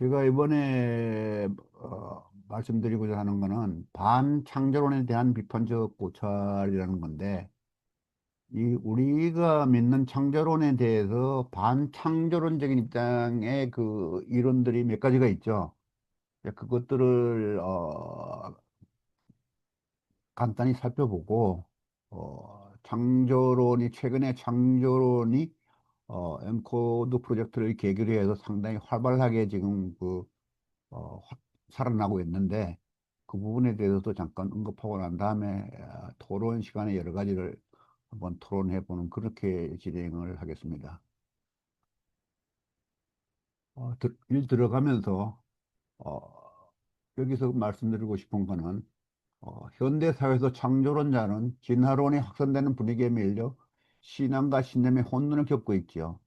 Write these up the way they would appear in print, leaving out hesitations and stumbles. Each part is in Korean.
제가 이번에 말씀드리고자 하는 거는 반창조론에 대한 비판적 고찰이라는 건데, 이 우리가 믿는 창조론에 대해서 반창조론적인 입장의 그 이론들이 몇 가지가 있죠. 그것들을 간단히 살펴보고, 최근에 창조론이 엠코드 프로젝트를 계기로 해서 상당히 활발하게 지금 확 살아나고 있는데, 그 부분에 대해서도 잠깐 언급하고 난 다음에 토론 시간에 여러 가지를 한번 토론해 보는 그렇게 진행을 하겠습니다. 일 들어가면서 어, 여기서 말씀드리고 싶은 거는, 현대 사회에서 창조론자는 진화론이 확산되는 분위기에 밀려 신앙과 신념의 혼돈을 겪고 있지요.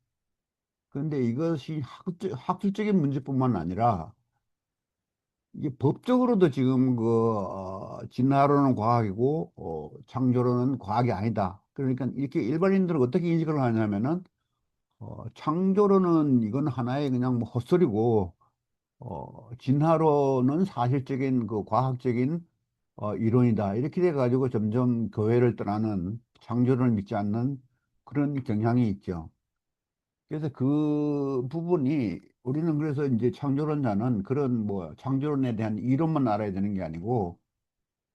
그런데 이것이 학술적인 문제뿐만 아니라 이게 법적으로도 지금 진화론은 과학이고 창조론은 과학이 아니다. 그러니까 이렇게 일반인들은 어떻게 인식을 하냐면은 창조론은 이건 하나의 그냥 뭐 헛소리고, 진화론은 사실적인 그 과학적인 이론이다. 이렇게 돼 가지고 점점 교회를 떠나는, 창조론을 믿지 않는 그런 경향이 있죠. 그래서 그 부분이, 우리는 그래서 이제 창조론자는 그런 뭐 창조론에 대한 이론만 알아야 되는 게 아니고,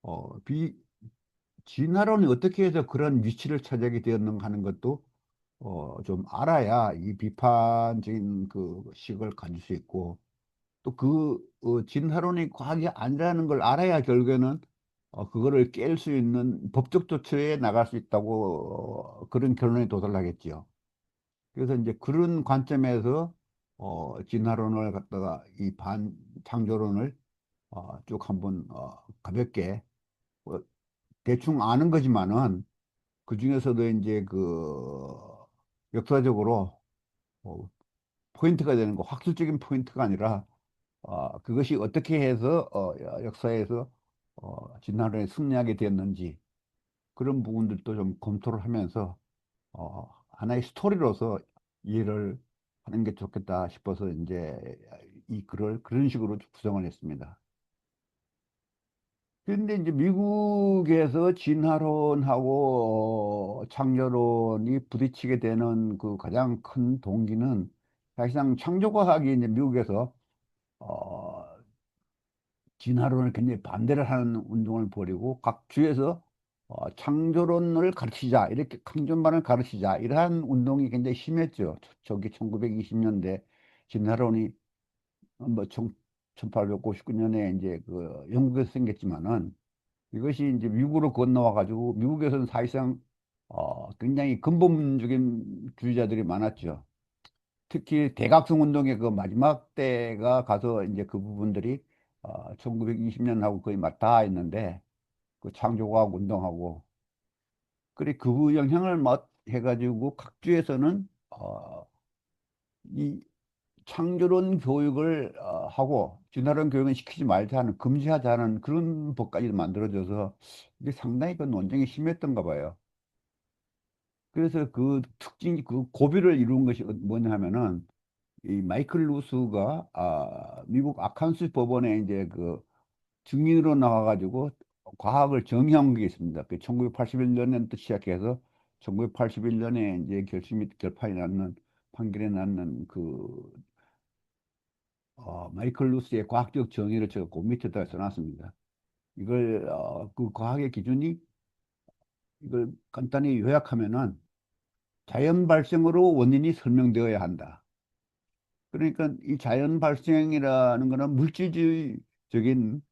어, 비, 진화론이 어떻게 해서 그런 위치를 차지하게 되었는가 하는 것도 좀 알아야 이 비판적인 그 식을 가질 수 있고, 또 진화론이 과학이 아니라는 걸 알아야 결국에는 그거를 깰 수 있는 법적 조처에 나갈 수 있다고, 그런 결론에 도달하겠지요. 그래서 이제 그런 관점에서 진화론을 갖다가 이 반창조론을 쭉 한번 가볍게, 어, 대충 아는 거지만은 그 중에서도 이제 역사적으로 어, 포인트가 되는 거, 학술적인 포인트가 아니라 그것이 어떻게 해서 역사에서 진화론에 승리하게 되었는지, 그런 부분들도 좀 검토를 하면서 하나의 스토리로서 이해를 하는 게 좋겠다 싶어서 이제 이 글을 그런 식으로 구성을 했습니다. 그런데 이제 미국에서 진화론하고 창조론이 부딪히게 되는 그 가장 큰 동기는, 사실상 창조과학이 이제 미국에서 어, 진화론을 굉장히 반대를 하는 운동을 벌이고, 각 주에서 창조론을 가르치자, 이렇게 강존반을 가르치자, 이러한 운동이 굉장히 심했죠. 저기 1920년대 진화론이 뭐 1859년에 이제 그 영국에서 생겼지만은, 이것이 이제 미국으로 건너와 가지고 미국에서는 사실상 굉장히 근본적인 주의자들이 많았죠. 특히 대각성 운동의 그 마지막 때가 가서 이제 그 부분들이 1920년하고 거의 맞닿아 있는데, 그 창조과학 운동하고, 그래 그 영향을 해가지고 각 주에서는 이 창조론 교육을 하고 진화론 교육은 시키지 말자는, 금지하자는 그런 법까지 만들어져서 이게 상당히 그 논쟁이 심했던가 봐요. 그래서 그 특징, 그 고비를 이룬 것이 뭐냐 하면은, 이 마이클 루스가 미국 아칸스 법원에 이제 그 증인으로 나와가지고 과학을 정의한 게 있습니다. 그 1981년부터 시작해서 1981년에 이제 결판이 났는, 판결이 났는 마이클 루스의 과학적 정의를 제가 그 밑에다 써놨습니다. 그 과학의 기준이, 이걸 간단히 요약하면은 자연 발생으로 원인이 설명되어야 한다. 그러니까 이 자연 발생이라는 거는 물질주의적인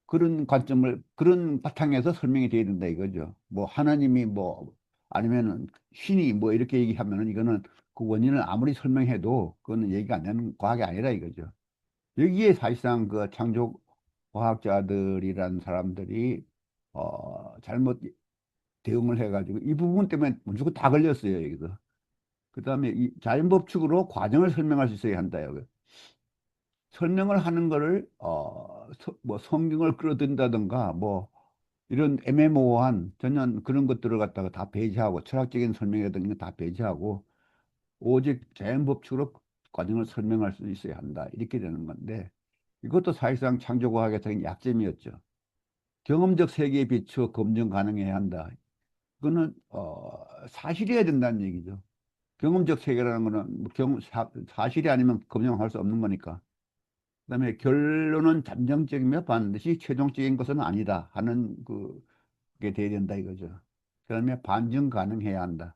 그런 바탕에서 설명이 돼야 된다 이거죠. 뭐 하나님이 뭐, 아니면은 신이 뭐 이렇게 얘기하면은, 이거는 그 원인을 아무리 설명해도 그거는 얘기가 안 되는 과학이 아니라 이거죠. 여기에 사실상 그 창조 과학자들이란 사람들이 잘못 대응을 해가지고 이 부분 때문에 무조건 다 걸렸어요 여기서. 그다음에 이 자연법칙으로 과정을 설명할 수 있어야 한다요. 설명을 하는 거를 뭐 성경을 끌어든다든가 뭐 이런 애매모호한 전혀 그런 것들을 갖다가 다 배제하고, 철학적인 설명이라든가 다 배제하고, 오직 자연법칙으로 과정을 설명할 수 있어야 한다. 이렇게 되는 건데 이것도 사실상 창조과학의 적인 약점이었죠. 경험적 세계에 비추어 검증 가능해야 한다. 그거는 사실이어야 된다는 얘기죠. 경험적 세계라는 거는 뭐 사실이 아니면 검증할 수 없는 거니까. 그다음에 결론은 잠정적이며 반드시 최종적인 것은 아니다 하는 그게 돼야 된다 이거죠. 그다음에 반증 가능해야 한다.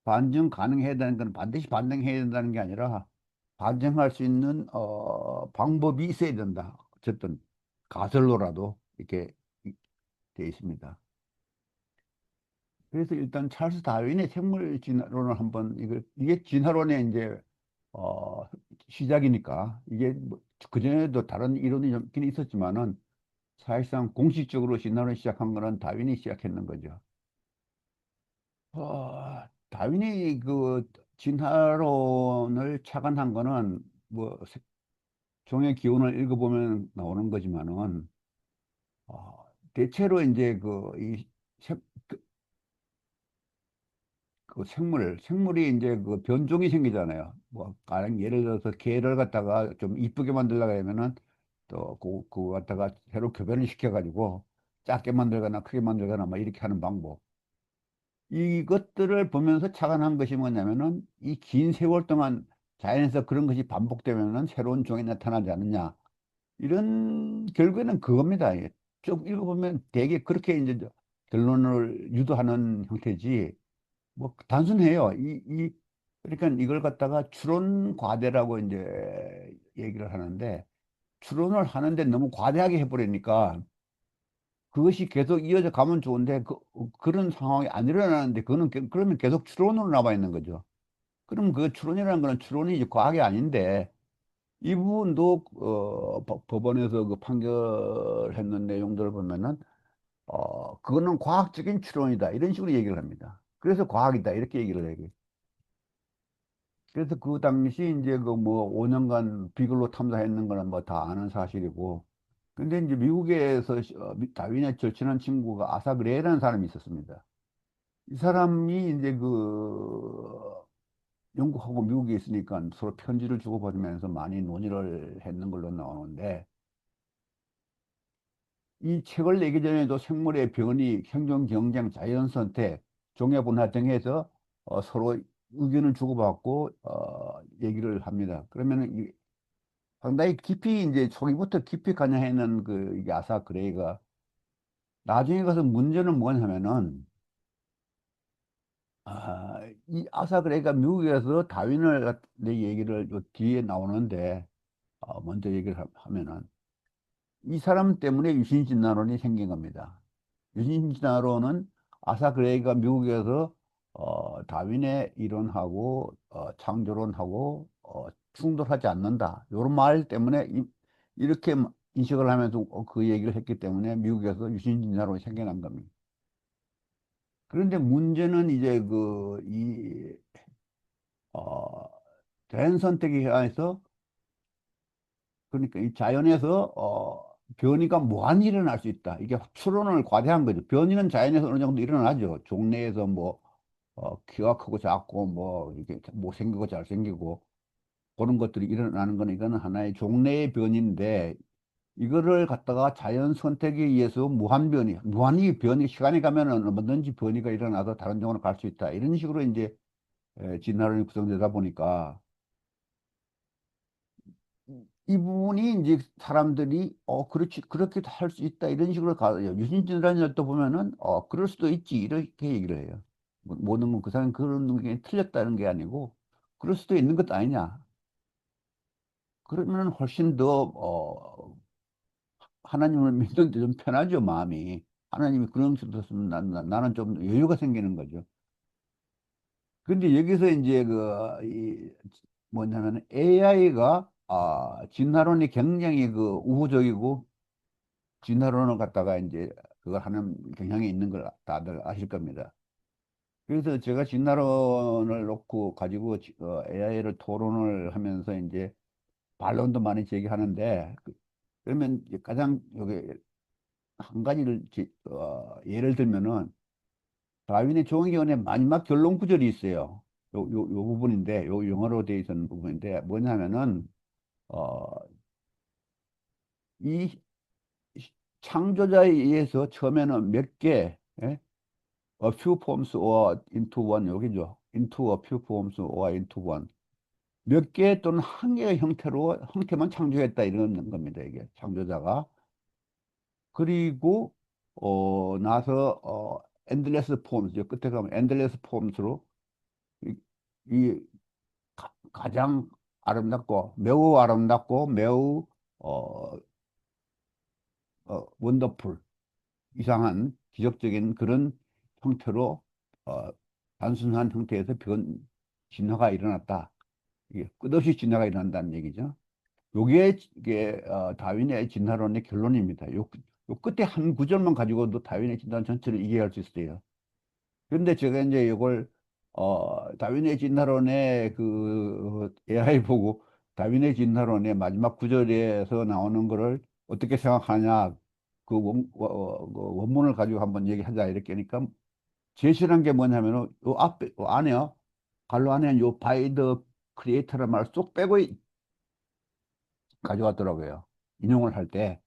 반증 가능해야 되는 건 반드시 반증해야 된다는 게 아니라 반증할 수 있는 방법이 있어야 된다. 어쨌든 가설로라도 이렇게 되어 있습니다. 그래서 일단 찰스 다윈의 생물 진화론을 한번 이게 진화론의 이제 어 시작이니까 이게 뭐 그전에도 다른 이론이 좀 있긴 있었지만은 사실상 공식적으로 진화론을 시작한 거는 다윈이 시작했는 거죠. 다윈이 그 진화론을 착안한 거는 뭐 종의 기원을 읽어보면 나오는 거지만은 대체로 이제 그 생물이 이제 그 변종이 생기잖아요. 뭐 가령 예를 들어서 개를 갖다가 좀 이쁘게 만들려고 하면은 또 그거 갖다가 새로 교배를 시켜가지고 작게 만들거나 크게 만들거나 뭐 이렇게 하는 방법. 이것들을 보면서 착안한 것이 뭐냐면은 이 긴 세월 동안 자연에서 그런 것이 반복되면은 새로운 종이 나타나지 않느냐. 이런 결국에는 그겁니다. 예. 쭉 읽어보면 되게 그렇게 이제 결론을 유도하는 형태지. 뭐 단순해요. 그러니까 이걸 갖다가 추론 과대라고 이제 얘기를 하는데 추론을 하는데 너무 과대하게 해버리니까 그것이 계속 이어져 가면 좋은데 그런 상황이 안 일어나는데 그거는 그러면 계속 추론으로 남아 있는 거죠. 그럼 그 추론이라는 거는 추론이 이제 과학이 아닌데 이 부분도 법원에서 그 판결했는 내용들을 보면은 그거는 과학적인 추론이다 이런 식으로 얘기를 합니다. 그래서 과학이다 이렇게 얘기를 해요. 그래서 그 당시 이제 그 뭐 5년간 비글로 탐사했는 거는 뭐 다 아는 사실이고. 근데 이제 미국에서 다윈의 절친한 친구가 아사 그레이라는 사람이 있었습니다. 이 사람이 이제 영국하고 미국에 있으니까 서로 편지를 주고받으면서 많이 논의를 했는 걸로 나오는데 이 책을 내기 전에도 생물의 변이, 생존 경쟁, 자연 선택, 종의 분화 등에서 서로 의견을 주고받고 얘기를 합니다. 그러면은 상당히 깊이 이제 초기부터 깊이 관여했는 이게 아사 그레이가 나중에 가서 문제는 뭐냐면은 이 아사 그레이가 미국에서 다윈을 내 얘기를 요 뒤에 나오는데 먼저 얘기를 하면은 이 사람 때문에 유신진화론이 생긴 겁니다. 유신진화론은 아사 그레이가 미국에서 다윈의 이론하고 창조론하고 충돌하지 않는다. 이런 말 때문에 이렇게 인식을 하면서 그 얘기를 했기 때문에 미국에서 유신진화론이 생겨난 겁니다. 그런데 문제는 이제 어, 자연 선택에 의해서 그러니까 이 자연에서 변이가 무한히 일어날 수 있다. 이게 추론을 과대한 거죠. 변이는 자연에서 어느 정도 일어나죠. 종래에서 뭐 키가 크고 작고 뭐 이렇게 못생기고 잘생기고 그런 것들이 일어나는 거는 이거는 하나의 종래의 변인데 이거를 갖다가 자연 선택에 의해서 무한히 변이 시간이 가면은 뭐든지 변이가 일어나서 다른 종으로 갈 수 있다. 이런 식으로 이제 진화론이 구성되다 보니까 이 부분이 이제 사람들이 그렇지 그렇게도 할 수 있다 이런 식으로 가요. 유신진단을 또 보면은 그럴 수도 있지 이렇게 얘기를 해요. 모든 건 그 사람 그런 게 틀렸다는 게 아니고 그럴 수도 있는 것 아니냐. 그러면 훨씬 더 하나님을 믿는데 좀 편하죠 마음이. 하나님이 그런 식으로 했으면 나는 좀 여유가 생기는 거죠. 근데 여기서 이제 뭐냐면 AI가 진화론이 굉장히 우호적이고 진화론을 갖다가 이제 그걸 하는 경향이 있는 걸 다들 아실 겁니다. 그래서 제가 진화론을 놓고 가지고 AI를 토론을 하면서 이제 반론도 많이 제기하는데 그러면 이제 가장 여기 한 가지를 예를 들면은 다윈의 종교원의 마지막 결론 구절이 있어요. 요 부분인데, 요 영어로 되어 있는 부분인데, 뭐냐면은, 어, 이 창조자에 의해서 처음에는 몇 개, 예? A few forms or into one, 여기죠. Into a few forms or into one. 몇 개 또는 한 개의 형태만 창조했다 이런 겁니다. 이게 창조자가. 그리고 나서 endless forms, 저 끝에 가면 endless forms로 이, 이 가장 아름답고 매우 아름답고 매우 어, 원더풀 이상한 기적적인 그런 형태로 어, 단순한 형태에서 진화가 일어났다. 이게 끝없이 진화가 일어난다는 얘기죠. 요게 이게 다윈의 진화론의 결론입니다. 요 끝에 한 구절만 가지고도 다윈의 진화론 전체를 이해할 수 있어요. 그런데 제가 이제 이걸 다윈의 진화론의 그 AI 보고 다윈의 진화론의 마지막 구절에서 나오는 거를 어떻게 생각하냐 그 원문을 가지고 한번 얘기하자 이렇게 하니까 제시한 게 뭐냐면은 요 앞에 요 안에요 갈로 안에 요 by the creator라는 말을 쏙 빼고 가져왔더라고요. 인용을 할 때.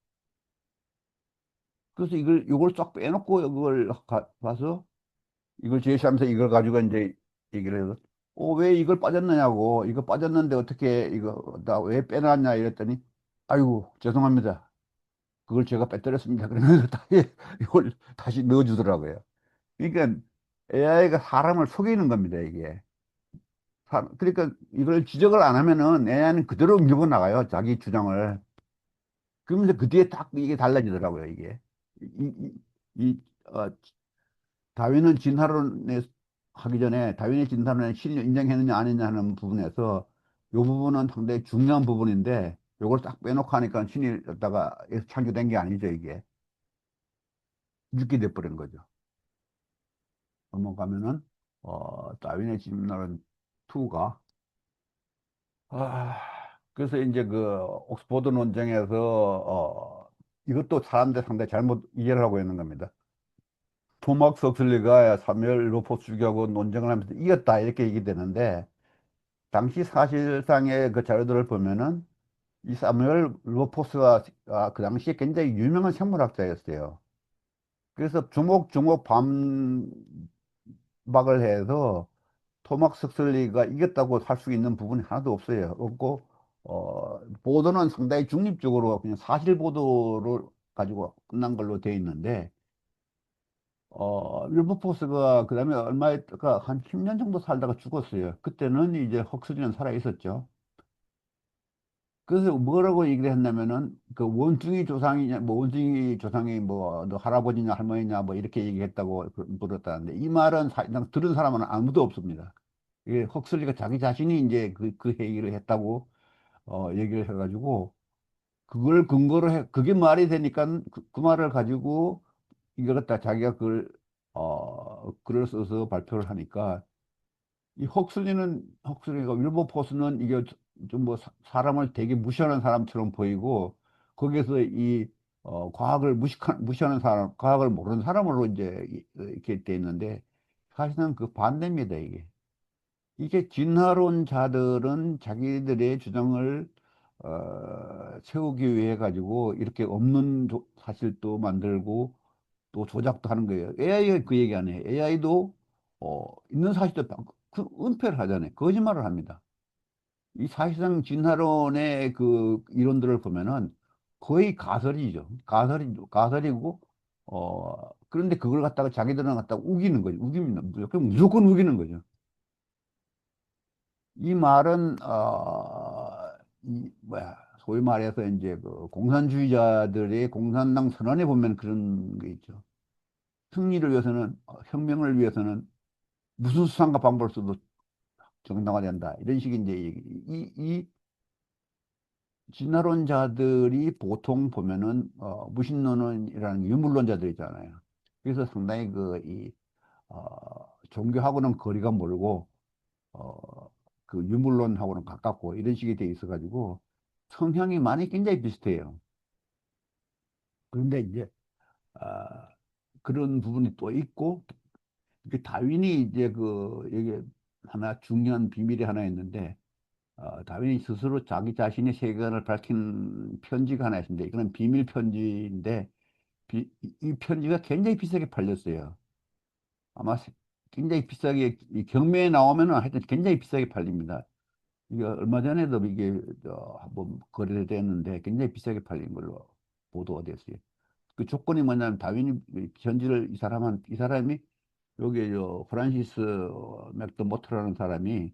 그래서 이걸 쫙 빼놓고 이걸 봐서 이걸 제시하면서 이걸 가지고 이제 얘기를 해서 왜 이걸 빠졌느냐고 이거 빠졌는데 어떻게 이거 나 왜 빼놨냐 이랬더니 아이고 죄송합니다. 그걸 제가 빼뜨렸습니다. 그러면서 이걸 다시 넣어주더라고요. 그러니까 AI가 사람을 속이는 겁니다, 이게. 그러니까 이걸 지적을 안 하면은 AI는 그대로 밀고 나가요, 자기 주장을. 그러면서 그 뒤에 딱 이게 달라지더라고요, 이게. 이, 이, 이, 어, 다윈은 진화론에 하기 전에 다윈의 진화론에 신을 인정했느냐 안 했느냐 하는 부분에서 이 부분은 상당히 중요한 부분인데 요걸 딱 빼놓고 하니까 신이 였다가 창조된 게 아니죠, 이게. 죽게 돼버린 거죠. 넘어가면은, 다윈의 진화론 2가, 그래서 이제 그 옥스포드 논쟁에서, 이것도 사람들 상당히 잘못 이해를 하고 있는 겁니다. 토막 석슬리가 사무엘 로포스 죽여고 논쟁을 하면서 이겼다 이렇게 얘기되는데 당시 사실상의 그 자료들을 보면은 이 사무엘 로포스가 그 당시에 굉장히 유명한 생물학자였어요. 그래서 주목주목 반박을 해서 토막 석슬리가 이겼다고 할 수 있는 부분이 하나도 없어요. 없고 보도는 상당히 중립적으로 그냥 사실 보도를 가지고 끝난 걸로 되어 있는데 윌버포스가 그 다음에 얼마 있다가 한 10년 정도 살다가 죽었어요. 그때는 이제 헉스리는 살아 있었죠. 그래서 뭐라고 얘기를 했냐면은 그 원숭이 조상이냐 뭐 원숭이 조상이 뭐 너 할아버지냐 할머니냐 뭐 이렇게 얘기했다고 물었다는데 이 말은 사실상 들은 사람은 아무도 없습니다. 이게 헉슬리가 자기 자신이 이제 그 얘기를 했다고 얘기를 해가지고 그걸 근거로 그게 말이 되니까 그 말을 가지고 이걸 갖다 자기가 글을 써서 발표를 하니까 이 헉슬리가 윌버포스는 이게 좀 뭐 사람을 되게 무시하는 사람처럼 보이고 거기에서 과학을 무시하는 사람, 과학을 모르는 사람으로 이제 이렇게 돼 있는데 사실은 그 반대입니다, 이게. 이게 진화론자들은 자기들의 주장을 세우기 위해 가지고 이렇게 없는 사실도 만들고 또 조작도 하는 거예요. AI가 그 얘기 안 해요. AI도 있는 사실도 은폐를 하잖아요. 거짓말을 합니다. 이 사실상 진화론의 그 이론들을 보면은 거의 가설이죠. 가설이고 그런데 그걸 갖다가 자기들은 갖다가 우기는 거죠. 우깁니다. 무조건 우기는 거죠. 이 말은 이 뭐야 소위 말해서 이제 그 공산주의자들의 공산당 선언에 보면 그런 게 있죠. 승리를 위해서는 혁명을 위해서는 무슨 수단과 방법을 써도 정당화된다. 이런 식의 이제 이 진화론자들이 보통 보면은 무신론이라는 유물론자들이잖아요. 그래서 상당히 종교하고는 거리가 멀고 그 유물론하고는 가깝고 이런 식이 돼 있어가지고 성향이 많이 굉장히 비슷해요. 그런데 이제 그런 부분이 또 있고 다윈이 이제 이게 하나 중요한 비밀이 하나 있는데 다윈이 스스로 자기 자신의 세계관을 밝힌 편지가 하나 있습니다. 이거는 비밀 편지인데 이 편지가 굉장히 비싸게 팔렸어요. 아마 굉장히 비싸게 이 경매에 나오면은 하여튼 굉장히 비싸게 팔립니다. 이게 얼마 전에도 이게 한번 거래됐는데 굉장히 비싸게 팔린 걸로 보도가 됐어요. 그 조건이 뭐냐면 다윈이 이 편지를 이 사람이 여기 프란시스 맥도모트라는 사람이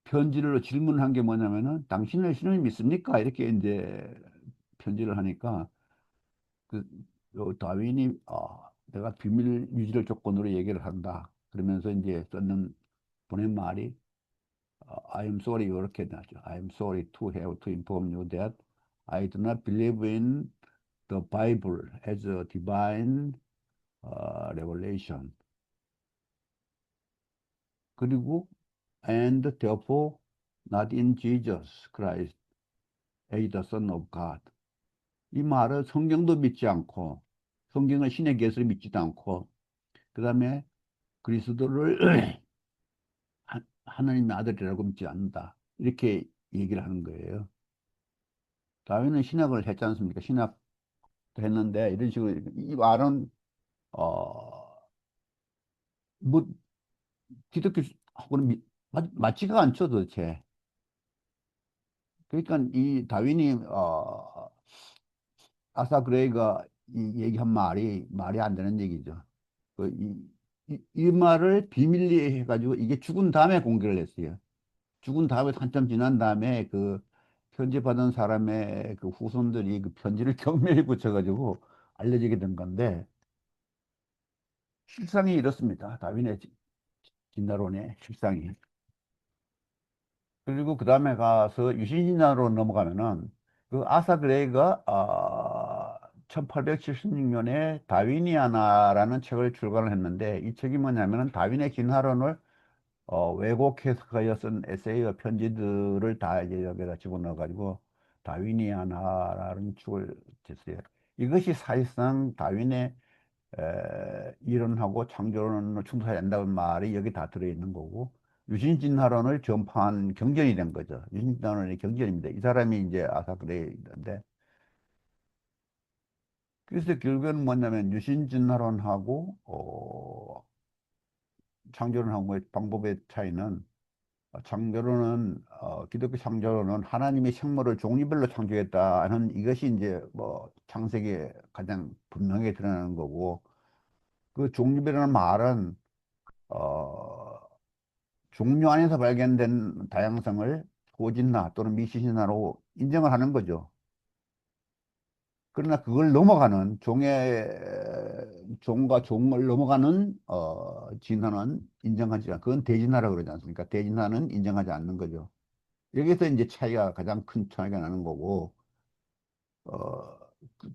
편지를 질문한 게 뭐냐면은 당신을 신을 믿습니까? 이렇게 이제 편지를 하니까 그 다윈이 내가 비밀 유지를 조건으로 얘기를 한다. 그러면서 이제 썼는 보낸 말이 I am sorry 이렇게 나죠. I am sorry to have to inform you that I do not believe in the Bible as a divine revelation. 그리고 and therefore not in Jesus Christ as the Son of God. 이 말은 성경도 믿지 않고 성경은 신의 계시를 믿지도 않고 그다음에 그리스도를 하나님의 아들이라고 믿지 않는다. 이렇게 얘기를 하는 거예요. 다윈은 신학을 했지 않습니까? 신학도 했는데 이런 식으로 이 말은 어, 뭐 기독교하고는 맞지가 않죠, 도대체. 그러니까 이 다윈이 아사 그레이가 이 얘기한 말이 안 되는 얘기죠. 이 말을 비밀리에 해가지고 이게 죽은 다음에 공개를 했어요. 죽은 다음에 한참 지난 다음에 그 편지 받은 사람의 그 후손들이 그 편지를 경매에 붙여가지고 알려지게 된 건데 실상이 이렇습니다. 다윈의 진화론의 실상이. 그리고 그 다음에 가서 유신진화로 넘어가면은 그 아사 그레이가 1876년에 다윈이아나라는 책을 출간을 했는데 이 책이 뭐냐면은 다윈의 진화론을 왜곡해서 쓴 에세이와 편지들을 다 이제 여기다 집어넣어 가지고 다윈이아나라는 축을 쳤어요. 이것이 사실상 다윈의 이론하고 창조론을 충돌해야 된다는 말이 여기 다 들어있는 거고 유신진화론을 전파한 경전이 된 거죠. 유신진화론의 경전입니다. 이 사람이 이제 아사그레이인데 그래서 결국은 뭐냐면 유신진화론하고 창조론하고의 방법의 차이는 창조론은 기독교 창조론은 하나님의 생물을 종류별로 창조했다는 이것이 이제 뭐 창세기에 가장 분명하게 드러나는 거고 그 종류별이라는 말은 어, 종류 안에서 발견된 다양성을 고진화 또는 미시진화로 인정을 하는 거죠. 그러나 그걸 넘어가는 종과 종을 넘어가는 진화는 인정하지 않. 그건 대진화라고 그러지 않습니까? 대진화는 인정하지 않는 거죠. 여기서 이제 차이가 가장 큰 차이가 나는 거고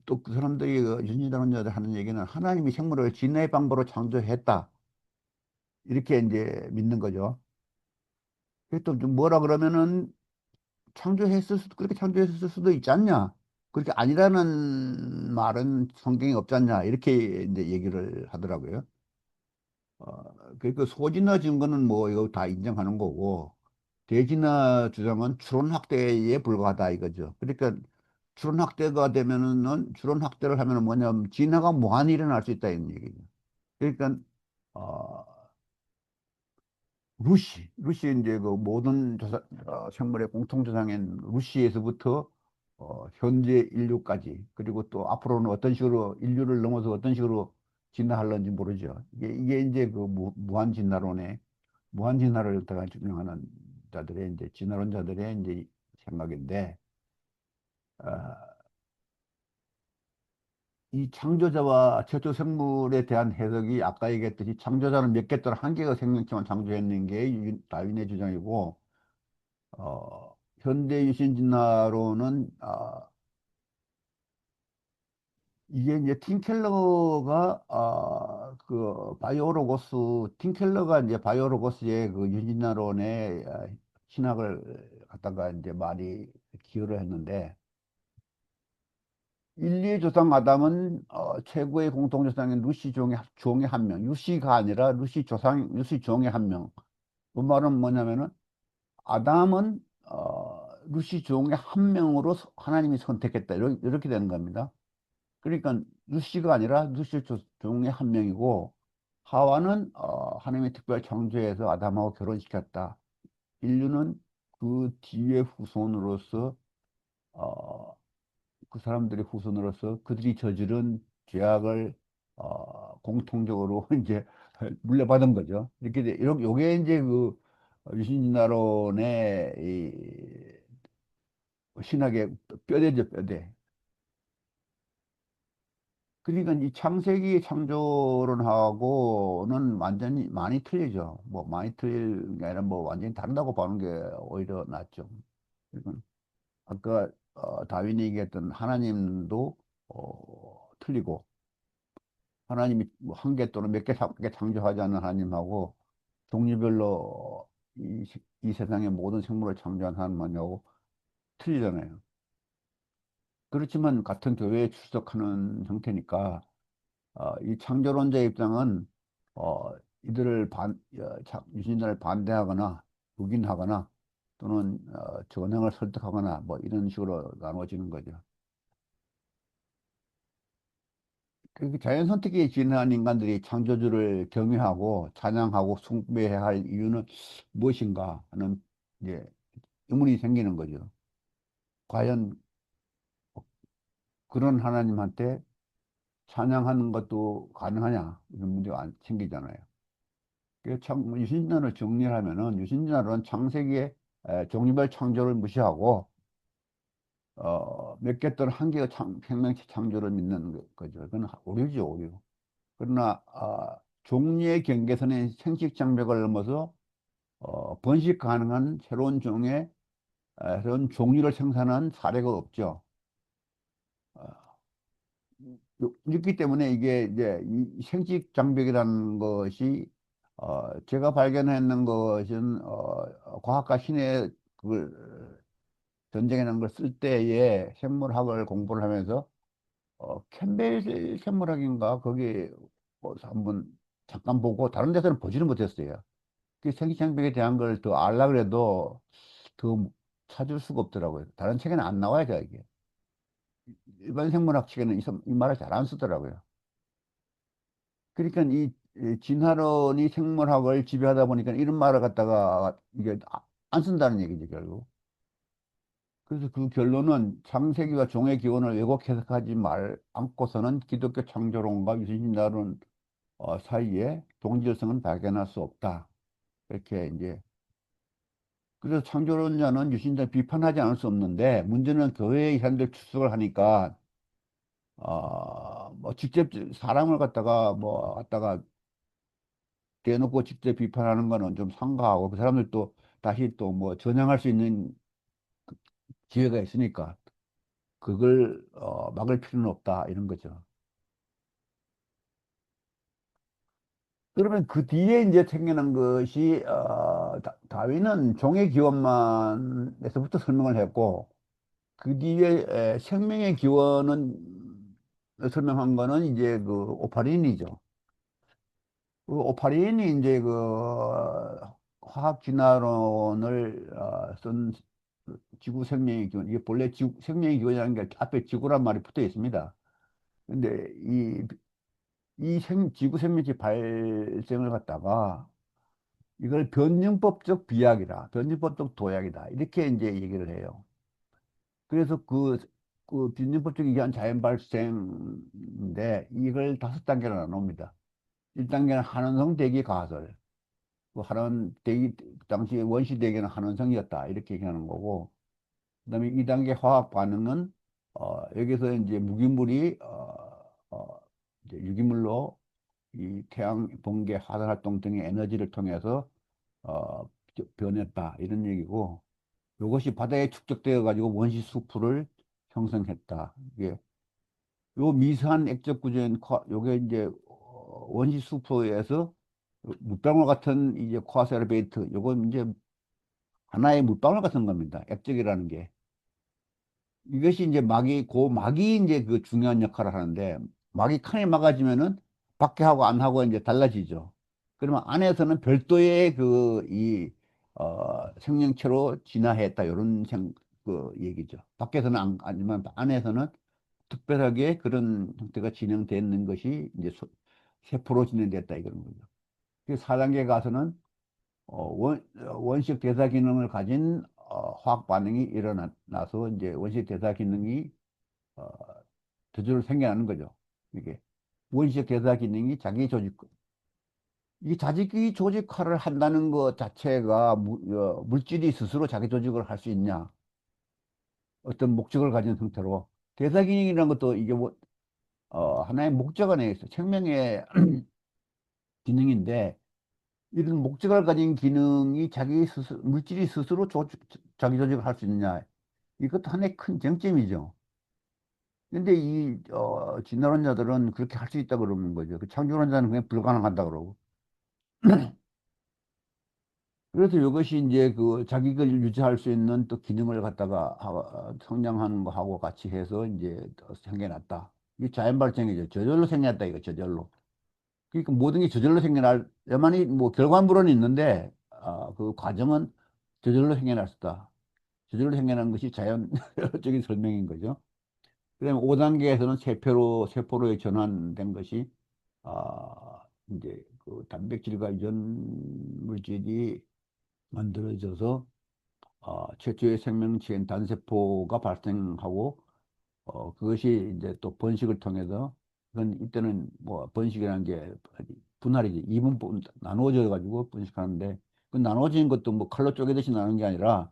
또 그 사람들이 윤리당원자들 하는 얘기는 하나님이 생물을 진화의 방법으로 창조했다 이렇게 이제 믿는 거죠. 그또 뭐라 그러면은 그렇게 창조했을 수도 있지 않냐? 그렇게 아니라는 말은 성경에 없지 않냐? 이렇게 이제 얘기를 하더라고요. 그 소진화 증거는 뭐 이거 다 인정하는 거고, 대진화 주장은 추론 확대에 불과하다 이거죠. 그러니까 추론 확대가 되면은 추론 확대를 하면은 뭐냐면 진화가 무한히 일어날 수 있다 이런 얘기죠. 그러니까 어, 루시 이제 그 모든 생물의 공통 조상인 루시에서부터 현재 인류까지 그리고 또 앞으로는 어떤 식으로 인류를 넘어서 어떤 식으로 진화할런지 모르죠. 이게 이제 그 무한 진화론의 무한 진화를 갖다가 주장하는 자들의 이제 진화론자들의 이제 생각인데 어, 이 창조자와 최초 생물에 대한 해석이 아까 얘기했듯이 창조자는 몇 개 또는 한 개가 생명체만 창조했는 게 다윈의 주장이고 현대 유신 진화론은 이게 이제 그 팀켈러가 이제 바이오로고스의 그 유진화론의 신학을 갖다가 이제 많이 기여를 했는데 인류의 조상 아담은 최고의 공통조상인 루시 종의 한 명, 루시가 아니라 루시 종의 한 명. 그 말은 뭐냐면은 아담은 루시 종의 한 명으로 하나님이 선택했다. 이렇게 되는 겁니다. 그러니까 루시가 아니라 루시 종의 한 명이고 하와는 하나님의 특별 창조에서 아담하고 결혼시켰다. 인류는 그 뒤의 후손으로서 어, 그 사람들의 후손으로서 그들이 저지른 죄악을 공통적으로 이제 물려받은 거죠. 이렇게 요게 이제 그 유신진화론의 이 신학의 뼈대죠, 뼈대. 그러니까 이 창세기 창조론하고는 완전히 많이 틀리죠. 뭐 많이 틀린 게 아니라 뭐 완전히 다르다고 보는 게 오히려 낫죠. 그러니까 아까 다윈이 얘기했던 하나님도 틀리고 하나님이 뭐 한 개 또는 몇 개 창조하지 않는 하나님하고 종류별로 이 세상의 모든 생물을 창조한 하나님하고 틀리잖아요. 그렇지만 같은 교회에 출석하는 형태니까 이 창조론자 입장은 이들을 유신론을 반대하거나 묵인하거나 또는 전형을 설득하거나 뭐 이런 식으로 나눠지는 거죠. 그 자연 선택에 진화한 인간들이 창조주를 경외하고 찬양하고 숭배해야 할 이유는 무엇인가 하는 이제 의문이 생기는 거죠. 과연 그런 하나님한테 찬양하는 것도 가능하냐 이런 문제가 생기잖아요. 그래서 유신론을 정리하면은 유신론은 창세기의 종류별 창조를 무시하고 몇 개 또는 한 개의 생명체 창조를 믿는 거죠. 그건 오류죠, 오류. 그러나 종류의 경계선의 생식 장벽을 넘어서 번식 가능한 새로운 종의 새로운 종류를 생산한 사례가 없죠. 어, 있기 때문에 이게 이제 이 생식 장벽이라는 것이 제가 발견했는 것은 과학과 신의 그걸 전쟁이라는 걸 쓸 때에 생물학을 공부를 하면서 캠벨 생물학인가 거기 뭐 한번 잠깐 보고 다른 데서는 보지는 못했어요. 그 생기창백에 대한 걸 더 알라 그래도 더 찾을 수가 없더라고요. 다른 책에는 안 나와요, 이게. 일반 생물학 책에는 이 말을 잘 안 쓰더라고요. 그러니까 이 진화론이 생물학을 지배하다 보니까 이런 말을 갖다가 이게 안 쓴다는 얘기죠, 결국. 그래서 그 결론은 창세기와 종의 기원을 왜곡 해석하지 말 않고서는 기독교 창조론과 유신진화론 사이에 동질성은 발견할 수 없다. 이렇게 이제 그래서 창조론자는 유신자 비판하지 않을 수 없는데 문제는 교회의 사람들 출석을 하니까 뭐 직접 사람을 갖다가 뭐 갖다가 대놓고 직접 비판하는 거는 좀 상가하고 그 사람들도 다시 또 뭐 전향할 수 있는 기회가 있으니까 그걸 막을 필요는 없다 이런 거죠. 그러면 그 뒤에 이제 생겨난 것이 다윈은 종의 기원만에서부터 설명을 했고 그 뒤에 생명의 기원은 설명한 거는 이제 그 오파린이죠. 그 오파린이 이제 그 화학 진화론을 쓴 지구 생명의 기원. 이게 본래 생명의 기원이라는 게 앞에 지구란 말이 붙어 있습니다. 근데 지구 생명체 발생을 갖다가 이걸 변증법적 비약이다, 변증법적 도약이다 이렇게 이제 얘기를 해요. 그래서 그 변증법적 이한 자연 발생인데 이걸 5단계로 나눕니다. 1단계는 한원성 대기 가설. 그 한원 대기 당시 원시 대기는 한원성이었다 이렇게 얘기하는 거고, 그다음에 2단계 화학 반응은 여기서 이제 무기물이 이제 유기물로 이 태양 번개 화산 활동 등의 에너지를 통해서 변했다 이런 얘기고, 이것이 바다에 축적되어 가지고 원시 수프를 형성했다. 이게 요 미세한 액적 구조인 요게 이제 원시 수프에서 물방울 같은 이제 코아세르베이트 요건 이제 하나의 물방울 같은 겁니다. 액적이라는 게. 이것이 이제 막이 이제 그 중요한 역할을 하는데 막이 칸에 막아지면은 밖에 하고 안 하고 이제 달라지죠. 그러면 안에서는 별도의 생명체로 진화했다. 이런 얘기죠. 밖에서는 아니면 안에서는 특별하게 그런 형태가 진행되는 것이 이제 세포로 진행됐다. 이런 거죠. 그 4단계 가서는 원식 대사 기능을 가진 화학 반응이 일어나서 이제 원식 대사 기능이 어, 저절로 생겨나는 거죠. 이게 원시적 대사 기능이 자기 조직, 이 자기 조직화를 한다는 것 자체가 물질이 스스로 자기 조직을 할 수 있냐? 어떤 목적을 가진 형태로 대사 기능이라는 것도 이게 하나의 목적 안에 있어. 생명의 기능인데 이런 목적을 가진 기능이 물질이 스스로 자기 조직을 할 수 있느냐? 이것도 하나의 큰 쟁점이죠. 근데 진화론자들은 그렇게 할 수 있다 그러는 거죠. 그 창조론자는 그냥 불가능하다 그러고. 그래서 이것이 이제 그 자기를 유지할 수 있는 또 기능을 갖다가 성장하는 거하고 같이 해서 이제 또 생겨났다. 이게 자연 발생이죠. 저절로 생겨났다 이거 저절로. 그러니까 모든 게 저절로 생겨날야만이 뭐 결과물은 있는데 그 과정은 저절로 생겨났다. 저절로 생겨난 것이 자연적인 설명인 거죠. 그다음에 5단계에서는 세포로 전환된 것이 이제 그 단백질과 유전 물질이 만들어져서 최초의 생명체인 단세포가 발생하고 그것이 이제 또 번식을 통해서 그건 이때는 뭐 번식이라는 게 분할이지 이분법 나누어져 가지고 번식하는데 그 나누어진 것도 뭐 칼로 쪼개듯이 나누는 게 아니라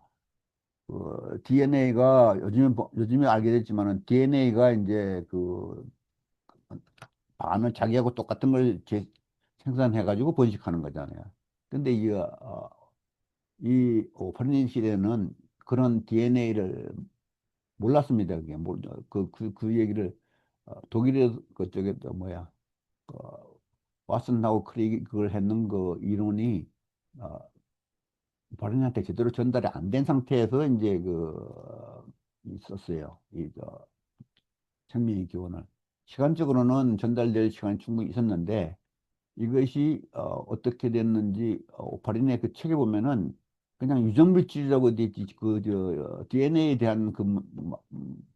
DNA가 요즘에 알게 됐지만은 DNA가 이제 그 반을 자기하고 똑같은 걸 생산해 가지고 번식하는 거잖아요. 근데 이 오프닝 시대는 그런 DNA를 몰랐습니다. 그게 그 얘기를 독일의 그쪽에 또 뭐야 어, 왓슨하고 크릭이 그걸 했는 그 이론이 어, 바른한테 제대로 전달이 안 된 상태에서 이제 있었어요. 생명의 기원을 시간적으로는 전달될 시간이 충분히 있었는데 이것이 어떻게 됐는지 오파린의 그 책에 보면은 그냥 유전물질이라고 돼 있지 DNA에 대한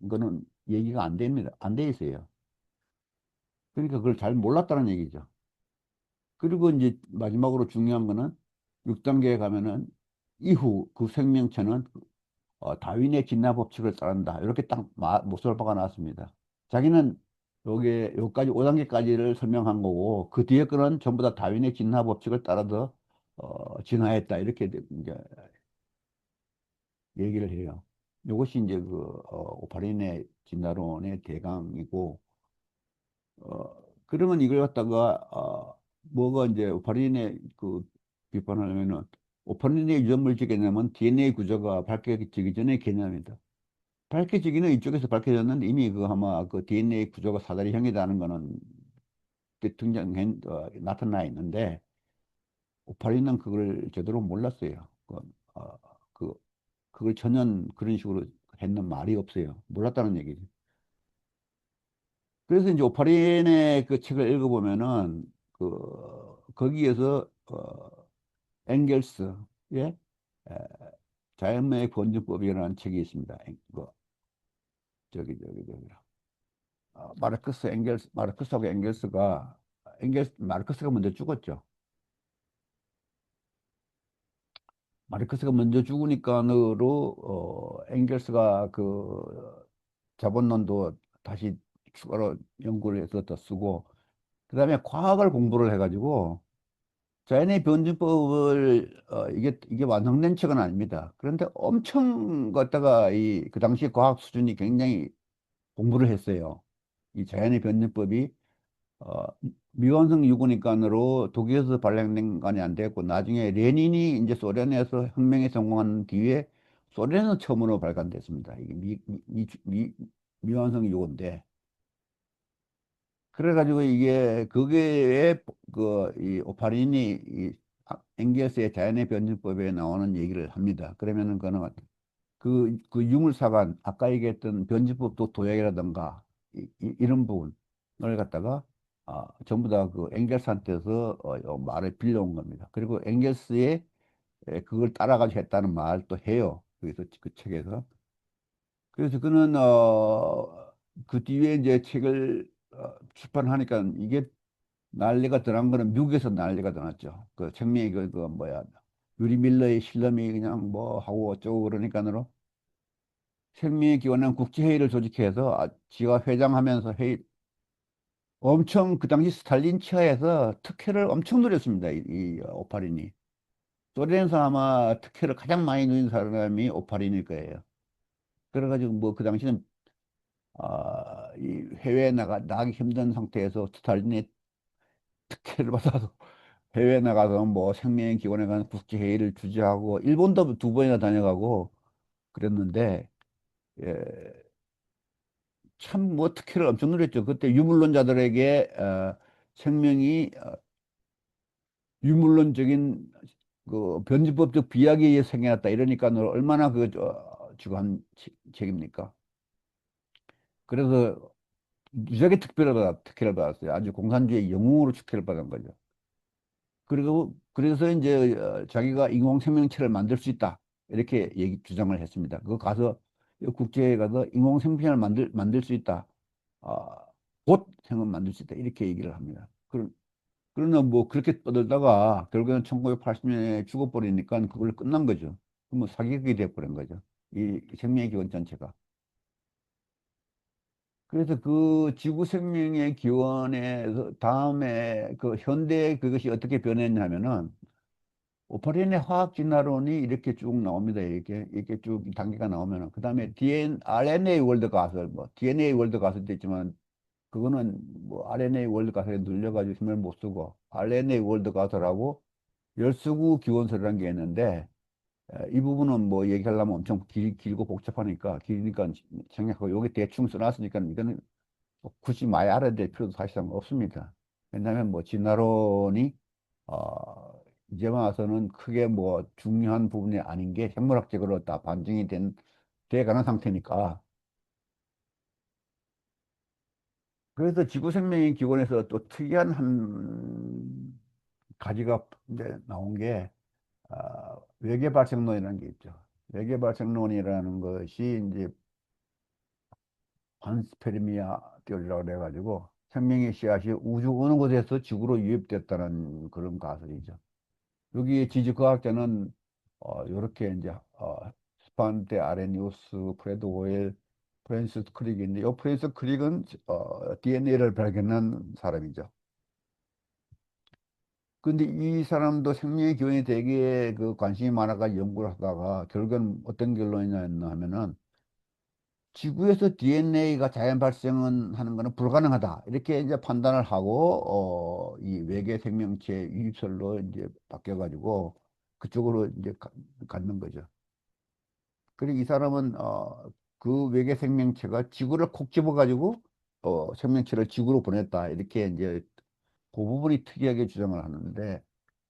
거는 얘기가 안 됩니다. 안 돼 있어요. 그러니까 그걸 잘 몰랐다는 얘기죠. 그리고 이제 마지막으로 중요한 거는 6단계에 가면은 이후 그 생명체는 다윈의 진화 법칙을 따른다. 이렇게 딱 모설바가 나왔습니다. 자기는 여기까지 5단계까지를 설명한 거고 그 뒤에 거는 전부 다 다윈의 진화 법칙을 따라서 진화했다. 이렇게 이제 얘기를 해요. 이것이 이제 오파린의 진화론의 대강이고 그러면 이걸 갖다가 뭐가 이제 오파린의 그 비판하려면은 오파린의 유전물질 개념은 DNA 구조가 밝혀지기 전의 개념이다. 밝혀지기는 이쪽에서 밝혀졌는데 이미 아마 그 DNA 구조가 사다리형이라는 거는 나타나 있는데 오파리는 그걸 제대로 몰랐어요. 어, 그, 그걸 전혀 그런 식으로 했는 말이 없어요. 몰랐다는 얘기죠. 그래서 이제 오파린의 그 책을 읽어보면은 거기에서 엥겔스의 에, 자연의 권증법이라는 책이 있습니다. 저기 마르크스하고 마르크스가 먼저 죽었죠. 마르크스가 먼저 죽으니까로 엥겔스가 그 자본론도 다시 추가로 연구를 해서 더 쓰고 그다음에 과학을 공부를 해가지고 자연의 변증법을 이게 완성된 책은 아닙니다. 그런데 엄청 갖다가 이 그 당시 과학 수준이 굉장히 공부를 했어요. 이 자연의 변증법이 어, 미완성 유구니까로 독일에서 발행된 건이 안 됐고 나중에 레닌이 이제 소련에서 혁명에 성공한 뒤에 소련에서 처음으로 발간됐습니다. 이게 미완성 유구인데 그래가지고 이게 그게 이 오파린이 엥겔스의 자연의 변증법에 나오는 얘기를 합니다. 그러면은 그는 그 유물사관 아까 얘기했던 변증법도 도약이라든가 이런 부분을 갖다가 전부 다 그 엥겔스한테서 말을 빌려온 겁니다. 그리고 엥겔스의 그걸 따라가지고 했다는 말도 해요. 그래서 그 책에서. 그래서 그는 그 뒤에 이제 책을 출판하니까 이게 난리가 더난 거는 미국에서 난리가 더 났죠. 그 책명이 그 뭐야 유리 밀러의 실험이 그냥 뭐 하고 어쩌고 그러니까는 생명의 기원은 국제회의를 조직해서 지가 회장하면서 회의 엄청 그 당시 스탈린 치하에서 특혜를 엄청 누렸습니다. 이 오파린이. 소련에서 아마 특혜를 가장 많이 누린 사람이 오파린일 거예요. 그래가지고 뭐 그 당시는 이 해외에 나가기 힘든 상태에서 스탈린의 특혜를 받아서 해외에 나가서 뭐 생명의 기원에 관한 국제회의를 주재하고 일본도 두 번이나 다녀가고 그랬는데 예, 참 뭐 특혜를 엄청 누렸죠. 그때 유물론자들에게 생명이 유물론적인 그 변주법적 비약에 의해 생겨났다 이러니까 너 얼마나 주관 책입니까? 그래서 무지하게 특혜를 받았어요. 아주 공산주의 영웅으로 특혜를 받은 거죠. 그리고 그래서 이제 자기가 인공생명체를 만들 수 있다 이렇게 주장을 했습니다. 그거 가서 국제에 가서 인공생명체를 만들 수 있다. 아, 곧 생명 만들 수 있다 이렇게 얘기를 합니다. 그러나 뭐 그렇게 떠들다가 결국에는 1980년에 죽어버리니까 그걸로 끝난 거죠. 뭐 사기극이 돼버린 거죠. 이 생명의 기원 전체가. 그래서 그 지구 생명의 기원에서 다음에 그 현대에 그것이 어떻게 변했냐면은 오퍼린의 화학 진화론이 이렇게 쭉 나옵니다. 이렇게 쭉 단계가 나오면은 그다음에 RNA 월드 가설 뭐 DNA 월드 가설도 있지만 그거는 뭐 RNA 월드 가설에 눌려가지고 힘을 못 쓰고 RNA 월드 가설하고 열수구 기원설이라는 게 있는데 이 부분은 뭐 얘기하려면 엄청 길고 복잡하니까 길니까 생략하고 여기 대충 써놨으니까 이거는 굳이 많이 알아야 될 필요도 사실상 없습니다. 왜냐하면 뭐 진화론이 이제 와서는 크게 뭐 중요한 부분이 아닌 게 생물학적으로 다 반증이 돼가는 상태니까. 그래서 지구 생명의 기원에서 또 특이한 한 가지가 이제 나온 게 외계 발생론이라는 게 있죠. 외계 발생론이라는 것이 이제 판스페르미아 띠올이라고 그래가지고 생명의 씨앗이 우주 어느 곳에서 지구로 유입됐다는 그런 가설이죠. 여기 지질과학자는 이렇게 이제 스판테 아레니우스, 프레드 오일, 프랜시스 크릭인데 이 프랜시스 크릭은 DNA를 발견한 사람이죠. 근데 이 사람도 생명의 기원에 되게 그 관심이 많아가 연구를 하다가 결국은 어떤 결론이냐 하면은 지구에서 DNA가 자연 발생은 하는 것은 불가능하다. 이렇게 이제 판단을 하고, 이 외계 생명체 유입설로 이제 바뀌어가지고 그쪽으로 이제 갖는 거죠. 그리고 이 사람은, 그 외계 생명체가 지구를 콕 집어가지고, 생명체를 지구로 보냈다. 이렇게 이제 그 부분이 특이하게 주장을 하는데,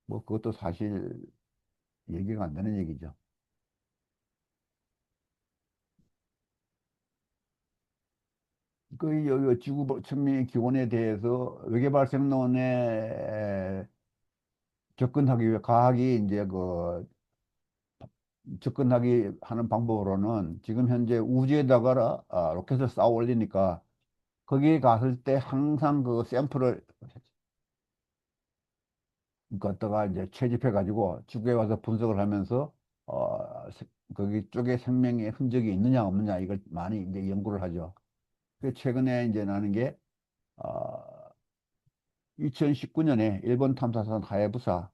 뭐 그것도 사실 얘기가 안 되는 얘기죠. 지구 생명의 기원에 대해서 외계 발생론에 접근하기 위해 과학이 이제 접근하기 하는 방법으로는 지금 현재 우주에다가 로켓을 쌓아 올리니까 거기에 갔을 때 항상 그 샘플을 갖다가 이제 채집해 가지고 지구에 와서 분석을 하면서 거기 쪽에 생명의 흔적이 있느냐 없느냐 이걸 많이 이제 연구를 하죠. 그 최근에 이제 나는 게 어, 2019년에 일본 탐사선 하야부사는